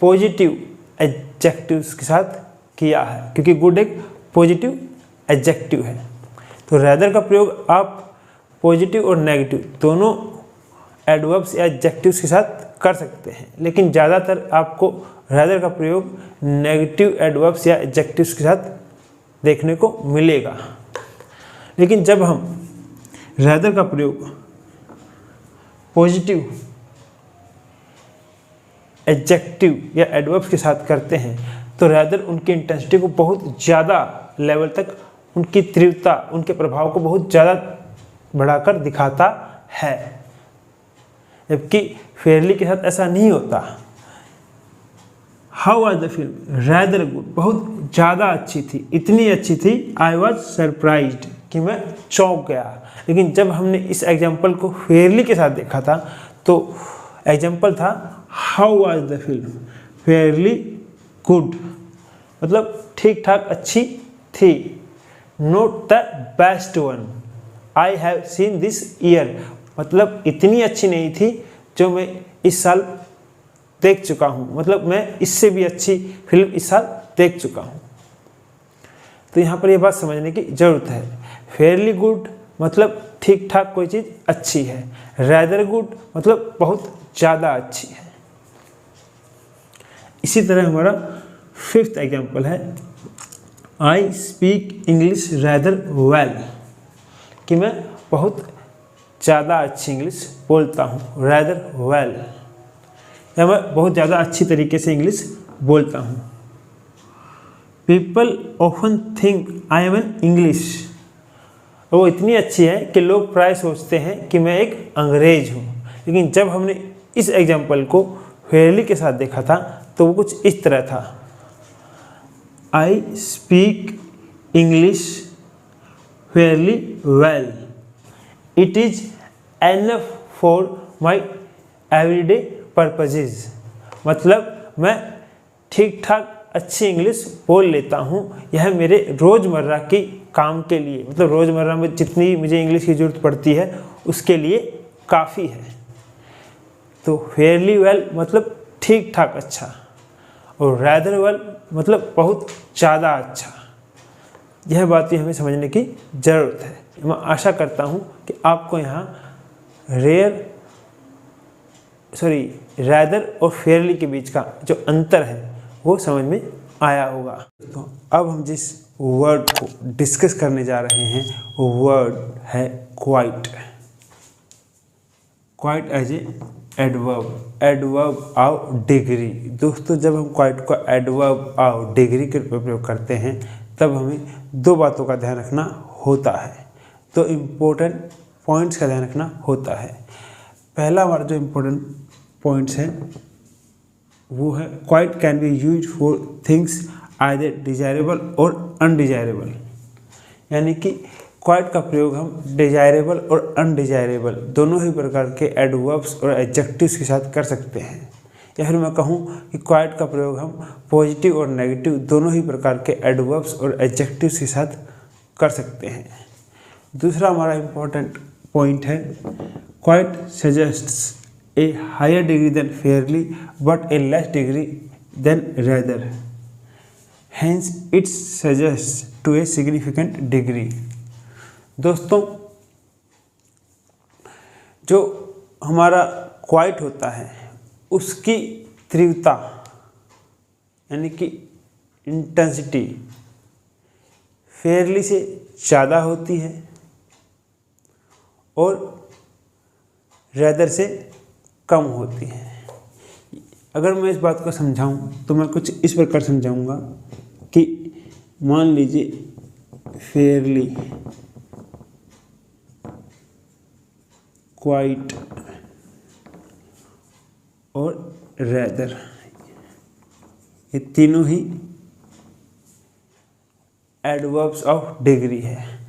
पॉजिटिव एडजेक्टिव्स के साथ किया है, क्योंकि गुड एक पॉजिटिव एडजेक्टिव है। तो रैदर का प्रयोग आप पॉजिटिव और नेगेटिव दोनों एडवर्ब्स या एडजेक्टिव्स के साथ कर सकते हैं, लेकिन ज़्यादातर आपको रैदर का प्रयोग नेगेटिव एडवर्ब्स या एडजेक्टिव्स के साथ देखने को मिलेगा। लेकिन जब हम रैदर का प्रयोग पॉजिटिव एडजेक्टिव या एडवर्ब्स के साथ करते हैं तो रैदर उनकी इंटेंसिटी को बहुत ज़्यादा लेवल तक, उनकी तीव्रता, उनके प्रभाव को बहुत ज़्यादा बढ़ाकर दिखाता है, जबकि फेयरली के साथ ऐसा नहीं होता। How was the film, rather good, बहुत ज़्यादा अच्छी थी, इतनी अच्छी थी आई वॉज सरप्राइज्ड कि मैं चौंक गया। लेकिन जब हमने इस एग्जाम्पल को फेयरली के साथ देखा था तो एग्जाम्पल था how was the film, fairly good, मतलब ठीक ठाक अच्छी थी, not the best one I have seen this year, मतलब इतनी अच्छी नहीं थी जो मैं इस साल देख चुका हूँ, मतलब मैं इससे भी अच्छी फिल्म इस साल देख चुका हूँ। तो यहाँ पर यह बात समझने की ज़रूरत है। फेयरली गुड मतलब ठीक ठाक कोई चीज़ अच्छी है, रैदर गुड मतलब बहुत ज़्यादा अच्छी है। इसी तरह हमारा फिफ्थ एग्जाम्पल है I speak English rather well, कि मैं बहुत ज़्यादा अच्छी इंग्लिश बोलता हूँ, रैदर वेल, या मैं बहुत ज़्यादा अच्छी तरीके से इंग्लिश बोलता हूँ। People often think I am an English, वो इतनी अच्छी है कि लोग प्राय सोचते हैं कि मैं एक अंग्रेज हूँ। लेकिन जब हमने इस एग्जाम्पल को फेयरली के साथ देखा था तो वो कुछ इस तरह था I speak English fairly well, it is enough for my everyday purposes, मतलब मैं ठीक ठाक अच्छी इंग्लिश बोल लेता हूँ, यह मेरे रोज़मर्रा की काम के लिए, मतलब रोज़मर्रा में जितनी मुझे इंग्लिश की ज़रूरत पड़ती है उसके लिए काफ़ी है। तो फेयरली वेल मतलब ठीक ठाक अच्छा, और रैदर वेल मतलब बहुत ज़्यादा अच्छा। यह बात भी हमें समझने की ज़रूरत है। मैं आशा करता हूँ कि आपको यहाँ रैदर और फेयरली के बीच का जो अंतर है वो समझ में आया होगा। तो अब हम जिस वर्ड को डिस्कस करने जा रहे हैं वो वर्ड है quite. Quite as a adverb of degree. दोस्तों, जब हम क्वाइट को एडवर्ब ऑफ डिग्री के रूप में प्रयोग करते हैं तब हमें दो बातों का ध्यान रखना होता है, तो इम्पोर्टेंट पॉइंट्स का ध्यान रखना होता है। पहला हमारा जो इम्पोर्टेंट पॉइंट्स है वो है quite can be use for things either desirable और अनडिजायरेबल। यानी कि क्वाइट का प्रयोग हम डिजायरेबल और अनडिजायरेबल दोनों ही प्रकार के एडवर्ब्स और एडजेक्टिव्स के साथ कर सकते हैं। या फिर मैं कहूँ कि क्वाइट का प्रयोग हम पॉजिटिव और नेगेटिव दोनों ही प्रकार के एडवर्ब्स और एडजेक्टिव्स के साथ कर सकते हैं। दूसरा हमारा इम्पोर्टेंट पॉइंट है quite suggests a higher degree than fairly but a less degree than rather, hence it suggests to a significant degree. दोस्तों, जो हमारा क्वाइट होता है उसकी तीव्रता यानी कि इंटेंसिटी फेयरली से ज़्यादा होती है और रैदर से कम होती है। अगर मैं इस बात को समझाऊं तो मैं कुछ इस प्रकार समझाऊंगा कि मान लीजिए फेयरली, क्वाइट और रैदर, ये तीनों ही एडवर्ब्स ऑफ डिग्री है।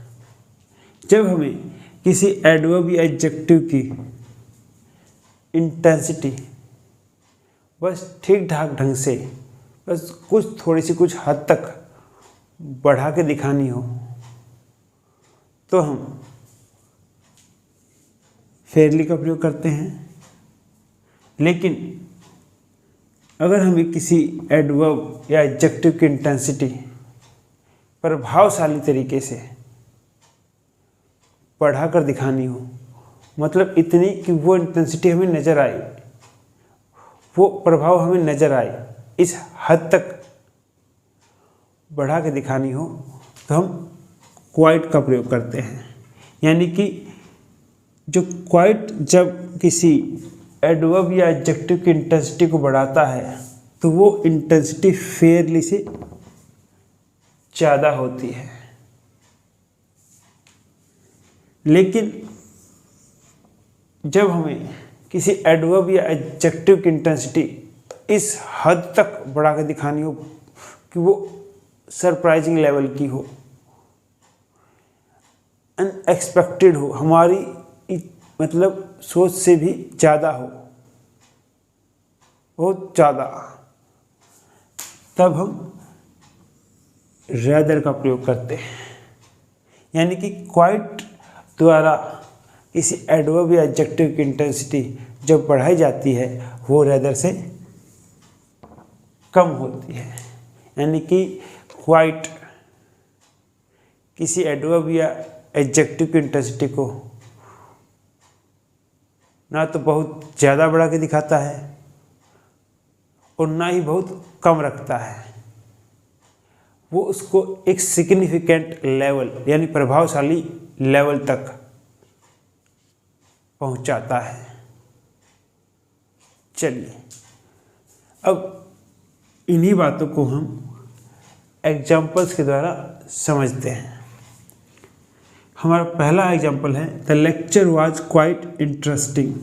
जब हमें किसी एडवर्ब या एडजेक्टिव की इंटेंसिटी बस ठीक ठाक ढंग से, बस थोड़ी सी कुछ हद तक बढ़ा के दिखानी हो तो हम फेयरली का प्रयोग करते हैं। लेकिन अगर हमें किसी एडवर्ब या एडजेक्टिव की इंटेंसिटी प्रभावशाली तरीके से बढ़ाकर दिखानी हो, मतलब इतनी कि वो इंटेंसिटी हमें नज़र आए, वो प्रभाव हमें नज़र आए, इस हद तक बढ़ा के दिखानी हो तो हम क्वाइट का प्रयोग करते हैं। यानी कि जो क्वाइट जब किसी एडवर्ब या एडजेक्टिव की इंटेंसिटी को बढ़ाता है तो वो इंटेंसिटी फेयरली से ज़्यादा होती है। लेकिन जब हमें किसी एडवर्ब या एडजेक्टिव की इंटेंसिटी इस हद तक बढ़ा के दिखानी हो कि वो सरप्राइजिंग लेवल की हो, अनएक्सपेक्टेड हो, हमारी मतलब सोच से भी ज़्यादा हो, बहुत ज़्यादा, तब हम रैदर का प्रयोग करते हैं। यानी कि क्वाइट द्वारा किसी एडवर्ब या एडजेक्टिव की इंटेंसिटी जब बढ़ाई जाती है वो रैदर से कम होती है। यानी कि क्वाइट किसी एडवर्ब या एडजेक्टिव की इंटेंसिटी को ना तो बहुत ज़्यादा बढ़ा के दिखाता है और ना ही बहुत कम रखता है, वो उसको एक सिग्निफिकेंट लेवल यानी प्रभावशाली लेवल तक पहुंचाता है। चलिए अब इन्हीं बातों को हम एग्जाम्पल्स के द्वारा समझते हैं। हमारा पहला एग्जाम्पल है the lecture was quite interesting,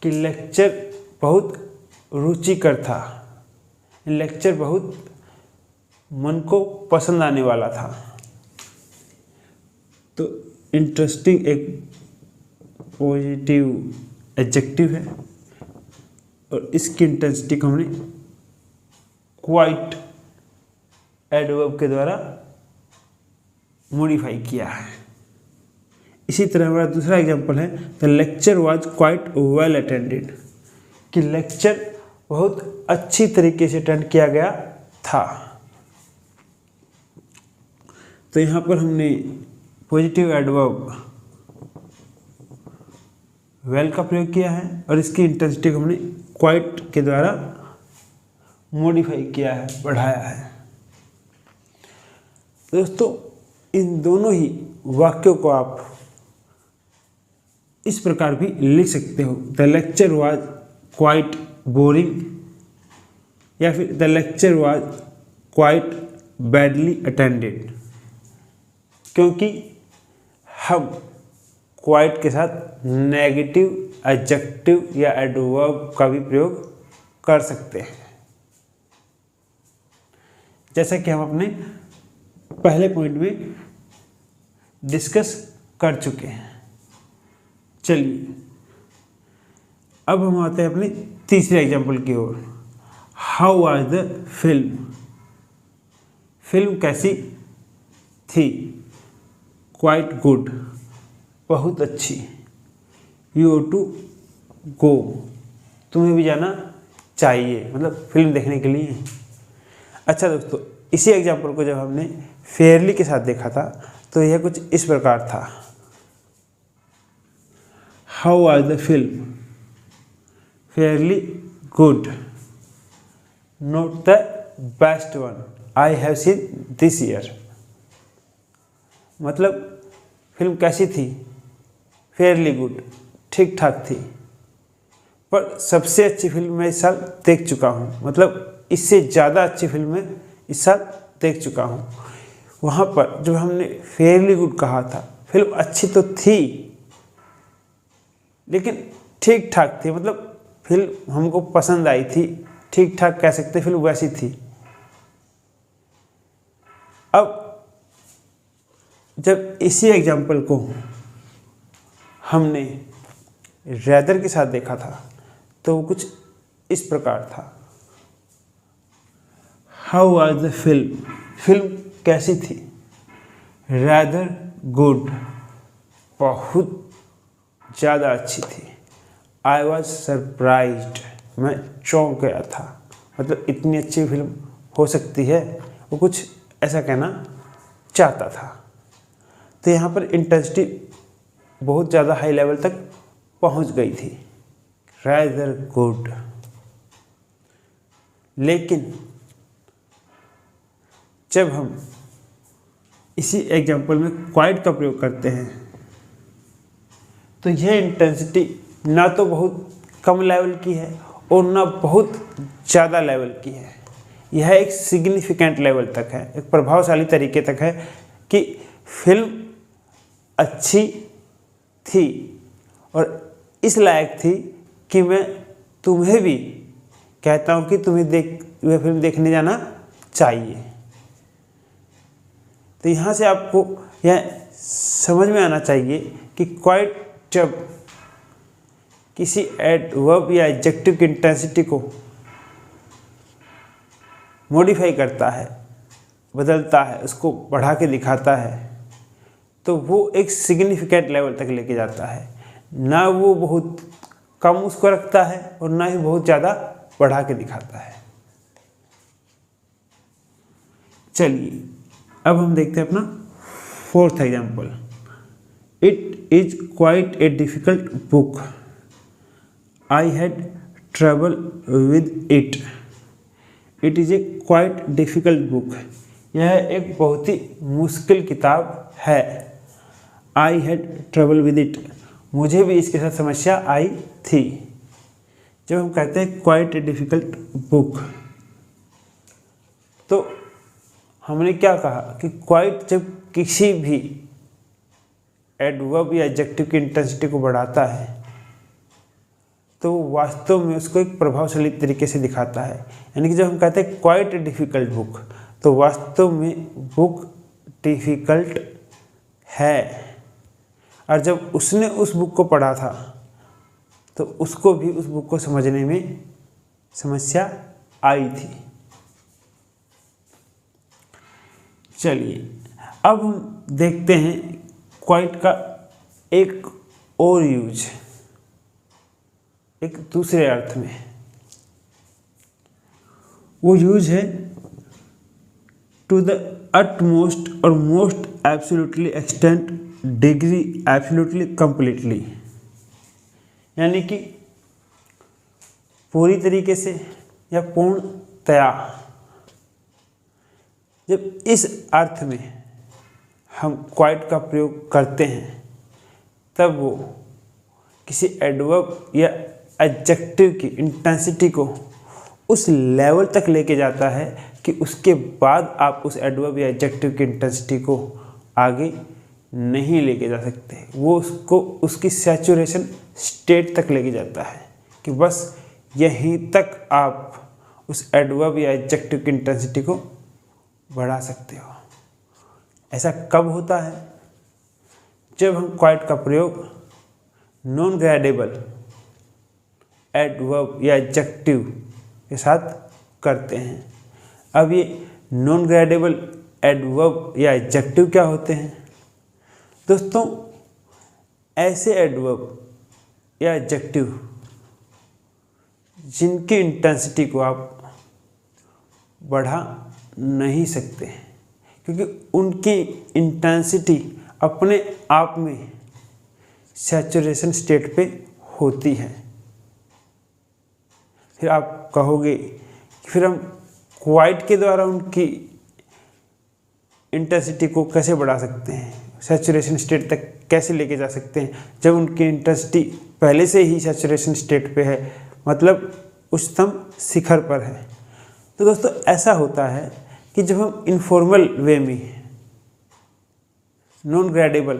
कि लेक्चर बहुत रुचिकर था, लेक्चर बहुत मन को पसंद आने वाला था। तो इंटरेस्टिंग एक पॉजिटिव एडजेक्टिव है और इसकी इंटेंसिटी को हमने क्वाइट एडवर्ब के द्वारा मॉडिफाई किया है। इसी तरह हमारा दूसरा एग्जांपल है the lecture was quite well attended, कि लेक्चर बहुत अच्छी तरीके से अटेंड किया गया था। तो यहाँ पर हमने पॉजिटिव एडवर्ब वेल का प्रयोग किया है और इसकी इंटेंसिटी को हमने क्वाइट के द्वारा मॉडिफाई किया है, बढ़ाया है। दोस्तों इन दोनों ही वाक्यों को आप इस प्रकार भी लिख सकते हो, the lecture was quite boring, या फिर the lecture was quite badly attended, क्योंकि हम क्वाइट के साथ नेगेटिव एडजेक्टिव या एडवर्ब का भी प्रयोग कर सकते हैं, जैसा कि हम अपने पहले पॉइंट में डिस्कस कर चुके हैं। चलिए अब हम आते हैं अपने तीसरे एग्जाम्पल की ओर। How was the film, film कैसी थी? क्वाइट गुड, बहुत अच्छी। यू हैव टू गो, तुम्हें भी जाना चाहिए, मतलब फिल्म देखने के लिए। अच्छा दोस्तों, इसी एग्जाम्पल को जब हमने फेयरली के साथ देखा था तो यह कुछ इस प्रकार था। How was the film? Fairly good, not the best one I have seen this year. मतलब फिल्म कैसी थी? फेयरली गुड, ठीक ठाक थी, पर सबसे अच्छी फिल्म मैं इस साल देख चुका हूँ, मतलब इससे ज़्यादा अच्छी फिल्म मैं इस साल देख चुका हूँ। वहाँ पर जब हमने फेयरली गुड कहा था, फिल्म अच्छी तो थी लेकिन ठीक ठाक थी, मतलब फिल्म हमको पसंद आई थी, ठीक ठाक कह सकते, फिल्म वैसी थी। अब जब इसी एग्जाम्पल को हमने रैदर के साथ देखा था तो वो कुछ इस प्रकार था। How was the film? Film कैसी थी? रैदर गुड, बहुत ज़्यादा अच्छी थी। आई वॉज सरप्राइज्ड, मैं चौंक गया था, मतलब इतनी अच्छी फिल्म हो सकती है, वो कुछ ऐसा कहना चाहता था। तो यहाँ पर इंटेंसिटी बहुत ज़्यादा हाई लेवल तक पहुँच गई थी, रैदर गुड। लेकिन जब हम इसी एग्जाम्पल में क्वाइट का प्रयोग करते हैं तो यह इंटेंसिटी ना तो बहुत कम लेवल की है और ना बहुत ज़्यादा लेवल की है, यह एक सिग्निफिकेंट लेवल तक है, एक प्रभावशाली तरीके तक है कि फिल्म अच्छी थी और इस लायक थी कि मैं तुम्हें भी कहता हूँ कि तुम्हें वह फिल्म देखने जाना चाहिए। तो यहाँ से आपको यह समझ में आना चाहिए कि क्वाइट जब किसी एडवर्ब या एडजेक्टिव की इंटेंसिटी को मॉडिफाई करता है, बदलता है, उसको बढ़ा के दिखाता है, तो वो एक सिग्निफिकेंट लेवल तक लेके जाता है। ना वो बहुत कम उसको रखता है और ना ही बहुत ज़्यादा बढ़ा के दिखाता है। चलिए अब हम देखते हैं अपना fourth example. It is quite a difficult book, I had trouble with it. It is a quite difficult book, यह एक बहुत ही मुश्किल किताब है। I had trouble with it, मुझे भी इसके साथ समस्या आई थी। जब हम कहते हैं क्वाइट ए डिफ़िकल्ट बुक, तो हमने क्या कहा कि क्वाइट जब किसी भी एडवर्ब या एडजेक्टिव की इंटेंसिटी को बढ़ाता है तो वास्तव में उसको एक प्रभावशाली तरीके से दिखाता है। यानी कि जब हम कहते हैं क्वाइट ए डिफ़िकल्ट बुक, तो वास्तव में बुक डिफ़िकल्ट है, और जब उसने उस बुक को पढ़ा था तो उसको भी उस बुक को समझने में समस्या आई थी। चलिए अब हम देखते हैं क्वाइट का एक और यूज, एक दूसरे अर्थ में। वो यूज है टू द utmost और most absolutely extent, degree, absolutely, completely, यानी कि पूरी तरीके से या पूर्णतया। जब इस अर्थ में हम क्वाइट का प्रयोग करते हैं तब वो किसी एडवर्ब या एडजेक्टिव की इंटेंसिटी को उस लेवल तक लेके जाता है कि उसके बाद आप उस एडवर्ब या एडजेक्टिव की इंटेंसिटी को आगे नहीं लेके जा सकते। वो उसको उसकी सैचुरेशन स्टेट तक लेके जाता है कि बस यहीं तक आप उस एडवर्ब या एडजेक्टिव की इंटेंसिटी को बढ़ा सकते हो। ऐसा कब होता है? जब हम क्वाइट का प्रयोग नॉन ग्रेडेबल एडवर्ब या एडजेक्टिव के साथ करते हैं। अब ये नॉन ग्रेडेबल एडवर्ब या एडजेक्टिव क्या होते हैं? दोस्तों, ऐसे एडवर्ब या एडजेक्टिव जिनकी इंटेंसिटी को आप बढ़ा नहीं सकते, क्योंकि उनकी इंटेंसिटी अपने आप में सैचुरेशन स्टेट पे होती है। फिर आप कहोगे कि फिर हम क्वाइट के द्वारा उनकी इंटेंसिटी को कैसे बढ़ा सकते हैं, सैचुरेशन स्टेट तक कैसे लेके जा सकते हैं, जब उनकी इंटेंसिटी पहले से ही सैचुरेशन स्टेट पे है, मतलब उच्चतम शिखर पर है। तो दोस्तों, ऐसा होता है कि जब हम इनफॉर्मल वे में नॉन ग्रेडेबल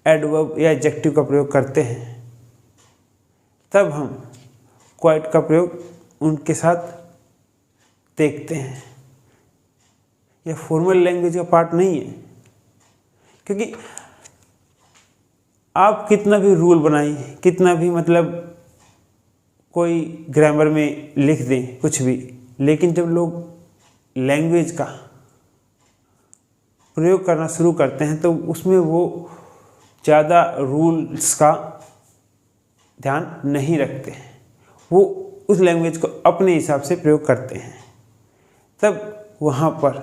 एडवर्ब या एडजेक्टिव का प्रयोग करते हैं तब हम क्वाइट का प्रयोग उनके साथ देखते हैं। यह फॉर्मल लैंग्वेज का पार्ट नहीं है, क्योंकि आप कितना भी रूल बनाइए, कितना भी मतलब कोई ग्रामर में लिख दें कुछ भी, लेकिन जब लोग लैंग्वेज का प्रयोग करना शुरू करते हैं तो उसमें वो ज़्यादा रूल्स का ध्यान नहीं रखते हैं। वो उस लैंग्वेज को अपने हिसाब से प्रयोग करते हैं। तब वहाँ पर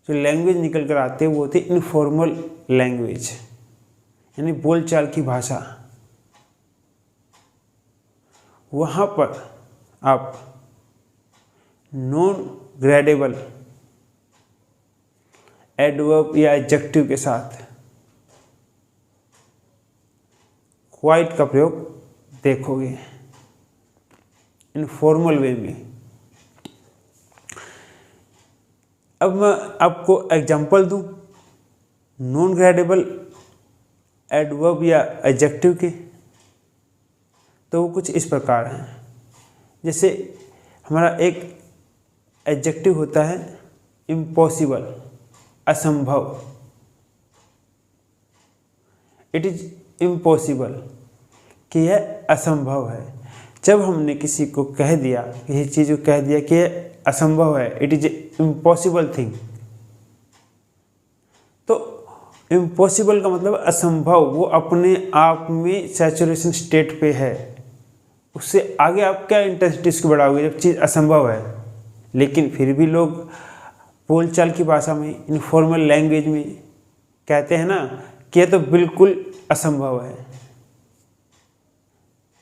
जो लैंग्वेज निकल कर आते हैं वो होती है इनफॉर्मल लैंग्वेज, यानी बोलचाल की भाषा। वहाँ पर आप नॉन ग्रेडेबल एडवर्ब या एडजेक्टिव के साथ क्वाइट का प्रयोग देखोगे इनफॉर्मल वे में। अब मैं आपको एग्जांपल दूं नॉन ग्रेडेबल एडवर्ब या एडजेक्टिव के, तो वो कुछ इस प्रकार हैं। जैसे हमारा एक एडजेक्टिव होता है इम्पॉसिबल, असंभव। इट इज इम्पॉसिबल कि यह असंभव है। जब हमने किसी को कह दिया, किसी चीज़ को कह दिया कि यह असंभव है, इट इज इम्पॉसिबल थिंग, तो इम्पॉसिबल का मतलब असंभव, वो अपने आप में सैचुरेशन स्टेट पे है। उससे आगे आप क्या इंटेंसिटी उसकी बढ़ाओगे जब चीज़ असंभव है। लेकिन फिर भी लोग बोलचाल की भाषा में, इनफॉर्मल लैंग्वेज में कहते हैं ना कि यह तो बिल्कुल असंभव है।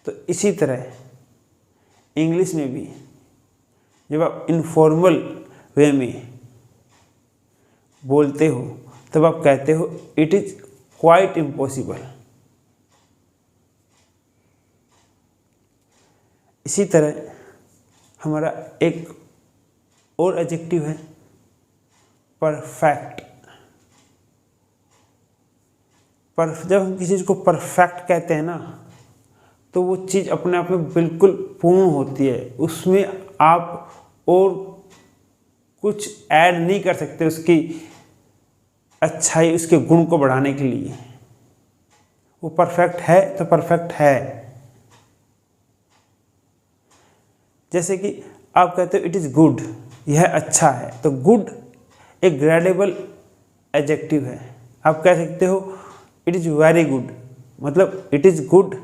तो इसी तरह इंग्लिश में भी जब आप इनफॉर्मल वे में बोलते हो तब आप कहते हो इट इज क्वाइट इम्पॉसिबल। इसी तरह हमारा एक और एडजेक्टिव है परफेक्ट। पर जब हम किसी चीज़ को परफेक्ट कहते हैं ना, तो वो चीज़ अपने आप में बिल्कुल पूर्ण होती है। उसमें आप और कुछ ऐड नहीं कर सकते उसकी अच्छाई, उसके गुण को बढ़ाने के लिए। वो परफेक्ट है तो परफेक्ट है। जैसे कि आप कहते हो इट इज़ गुड, यह अच्छा है, तो गुड एक ग्रेडेबल एडजेक्टिव है। आप कह सकते हो इट इज़ वेरी गुड, मतलब इट इज़ गुड,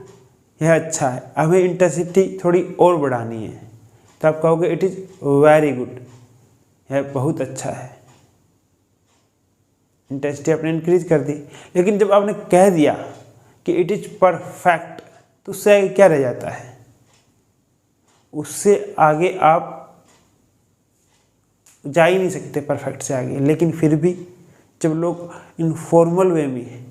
यह अच्छा है। हमें इंटेंसिटी थोड़ी और बढ़ानी है तो आप कहोगे इट इज़ वेरी गुड, यह बहुत अच्छा है। इंटेंसिटी आपने इंक्रीज कर दी। लेकिन जब आपने कह दिया कि इट इज़ परफेक्ट तो उससे आगे क्या रह जाता है? उससे आगे आप जा ही नहीं सकते परफेक्ट से आगे। लेकिन फिर भी जब लोग इनफॉर्मल वे में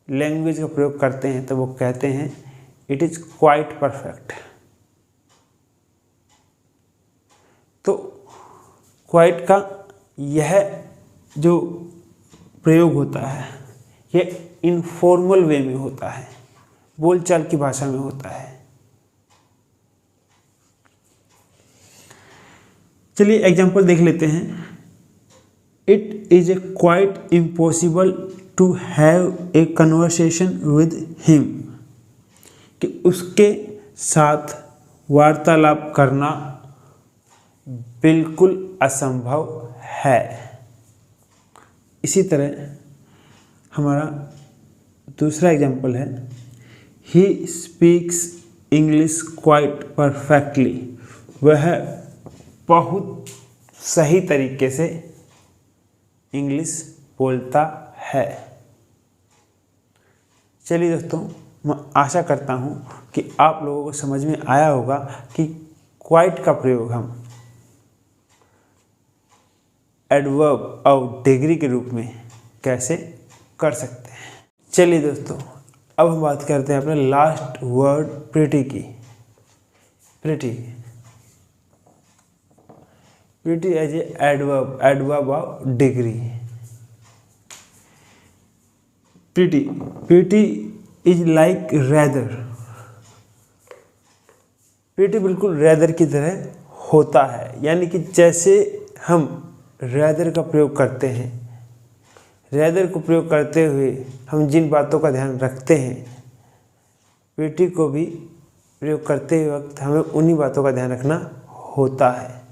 लैंग्वेज का प्रयोग करते हैं तो वो कहते हैं इट इज़ क्वाइट परफेक्ट। तो क्वाइट का यह जो प्रयोग होता है यह इनफॉर्मल वे में होता है, बोलचाल की भाषा में होता है। चलिए एग्जाम्पल देख लेते हैं। It is a quite impossible to have a conversation with him, कि उसके साथ वार्तालाप करना बिल्कुल असंभव है। इसी तरह हमारा दूसरा एग्जाम्पल है he speaks English quite perfectly, वह बहुत सही तरीके से इंग्लिश बोलता है। चलिए दोस्तों, मैं आशा करता हूँ कि आप लोगों को समझ में आया होगा कि क्वाइट का प्रयोग हम एडवर्ब और डिग्री के रूप में कैसे कर सकते हैं। चलिए दोस्तों, अब हम बात करते हैं अपने लास्ट वर्ड प्रिटी की। Pretty as a adverb of degree. Pretty is like rather. Pretty बिल्कुल रेदर की तरह होता है, यानी कि जैसे हम रेदर का प्रयोग करते हैं, रेदर को प्रयोग करते हुए हम जिन बातों का ध्यान रखते हैं, प्रिटी को भी प्रयोग करते वक्त हमें उन्हीं बातों का ध्यान रखना होता है।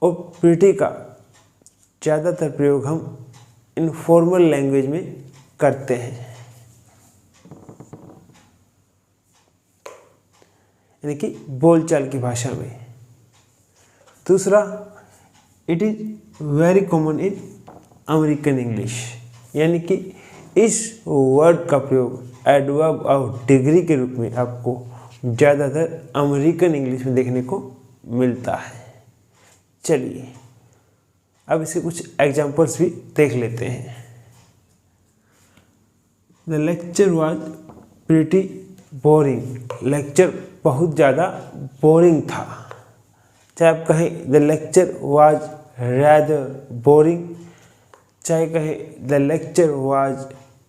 और प्रिटी का ज़्यादातर प्रयोग हम इनफॉर्मल लैंग्वेज में करते हैं, यानी कि बोलचाल की भाषा में। दूसरा, it is very common in American English, यानी कि इस वर्ड का प्रयोग एडवर्ब और डिग्री के रूप में आपको ज़्यादातर अमेरिकन इंग्लिश में देखने को मिलता है। चलिए अब इसके कुछ एग्जाम्पल्स भी देख लेते हैं। The lecture was pretty boring. Lecture बहुत ज़्यादा बोरिंग था। चाहे आप कहें the lecture was rather boring, चाहे कहें the lecture was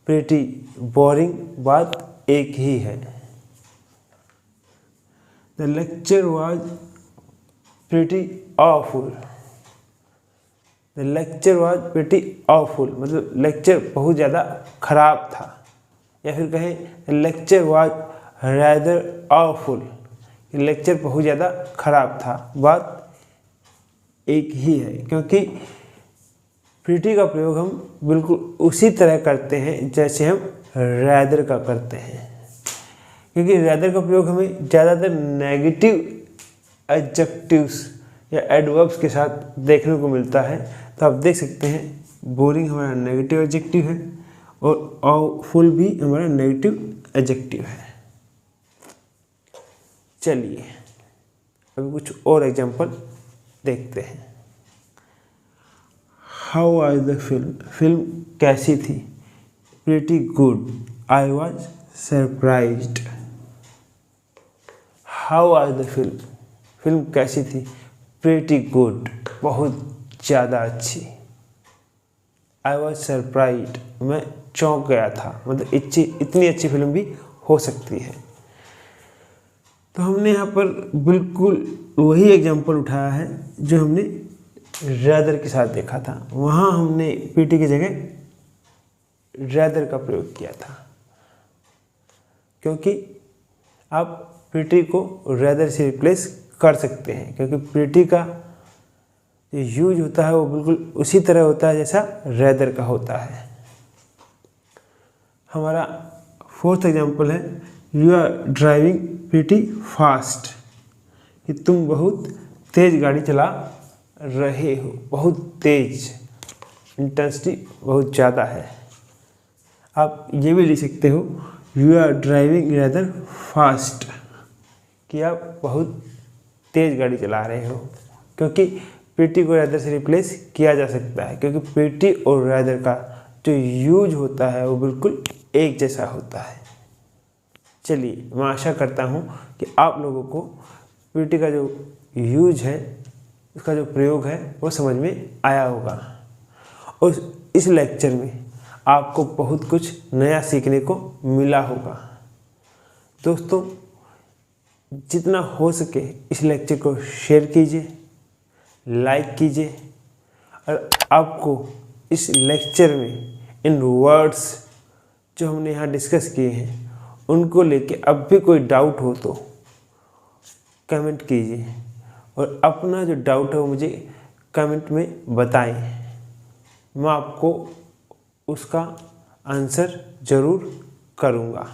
pretty boring, बात एक ही है। The lecture was pretty awful. The lecture was pretty awful मतलब लेक्चर बहुत ज़्यादा खराब था। या फिर कहें the lecture was rather awful, lecture बहुत ज़्यादा खराब था, बात एक ही है। क्योंकि प्रिटी का प्रयोग हम बिल्कुल उसी तरह करते हैं जैसे हम रैदर का करते हैं, क्योंकि रैदर का प्रयोग हमें ज़्यादातर नेगेटिव एडजेक्टिव्स या एडवर्ब्स के साथ देखने को मिलता है। तो आप देख सकते हैं बोरिंग हमारा नेगेटिव एडजेक्टिव है और ऑफुल भी हमारा नेगेटिव एडजेक्टिव है। चलिए अभी कुछ और एग्जांपल देखते हैं। How was the film. Film कैसी थी? Pretty good, I was surprised. How was the film. Film कैसी थी? प्रिटी गुड, बहुत ज़्यादा अच्छी। आई वॉज सरप्राइज्ड, मैं चौंक गया था। मतलब इतनी अच्छी फिल्म भी हो सकती है। तो हमने यहाँ पर बिल्कुल वही एग्जाम्पल उठाया है जो हमने रैदर के साथ देखा था। वहाँ हमने प्रिटी की जगह रैदर का प्रयोग किया था, क्योंकि आप प्रिटी को रैदर से रिप्लेस कर सकते हैं, क्योंकि प्रिटी का जो यूज होता है वो बिल्कुल उसी तरह होता है जैसा रेदर का होता है। हमारा फोर्थ एग्जाम्पल है you are driving pretty fast, कि तुम बहुत तेज गाड़ी चला रहे हो, बहुत तेज, इंटेंसिटी बहुत ज़्यादा है। आप ये भी लिख सकते हो you are driving rather fast, कि आप बहुत तेज गाड़ी चला रहे हो, क्योंकि प्रीटी को रेदर से रिप्लेस किया जा सकता है, क्योंकि प्रीटी और रेदर का जो यूज होता है वो बिल्कुल एक जैसा होता है। चलिए, मैं आशा करता हूँ कि आप लोगों को प्रीटी का जो यूज है, उसका जो प्रयोग है वो समझ में आया होगा, और इस लेक्चर में आपको बहुत कुछ नया सीखने को मिला होगा। दोस्तों, जितना हो सके इस लेक्चर को शेयर कीजिए, लाइक कीजिए, और आपको इस लेक्चर में इन वर्ड्स जो हमने यहाँ डिस्कस किए हैं उनको लेके अब भी कोई डाउट हो तो कमेंट कीजिए, और अपना जो डाउट है वो मुझे कमेंट में बताएं। मैं आपको उसका आंसर ज़रूर करूँगा।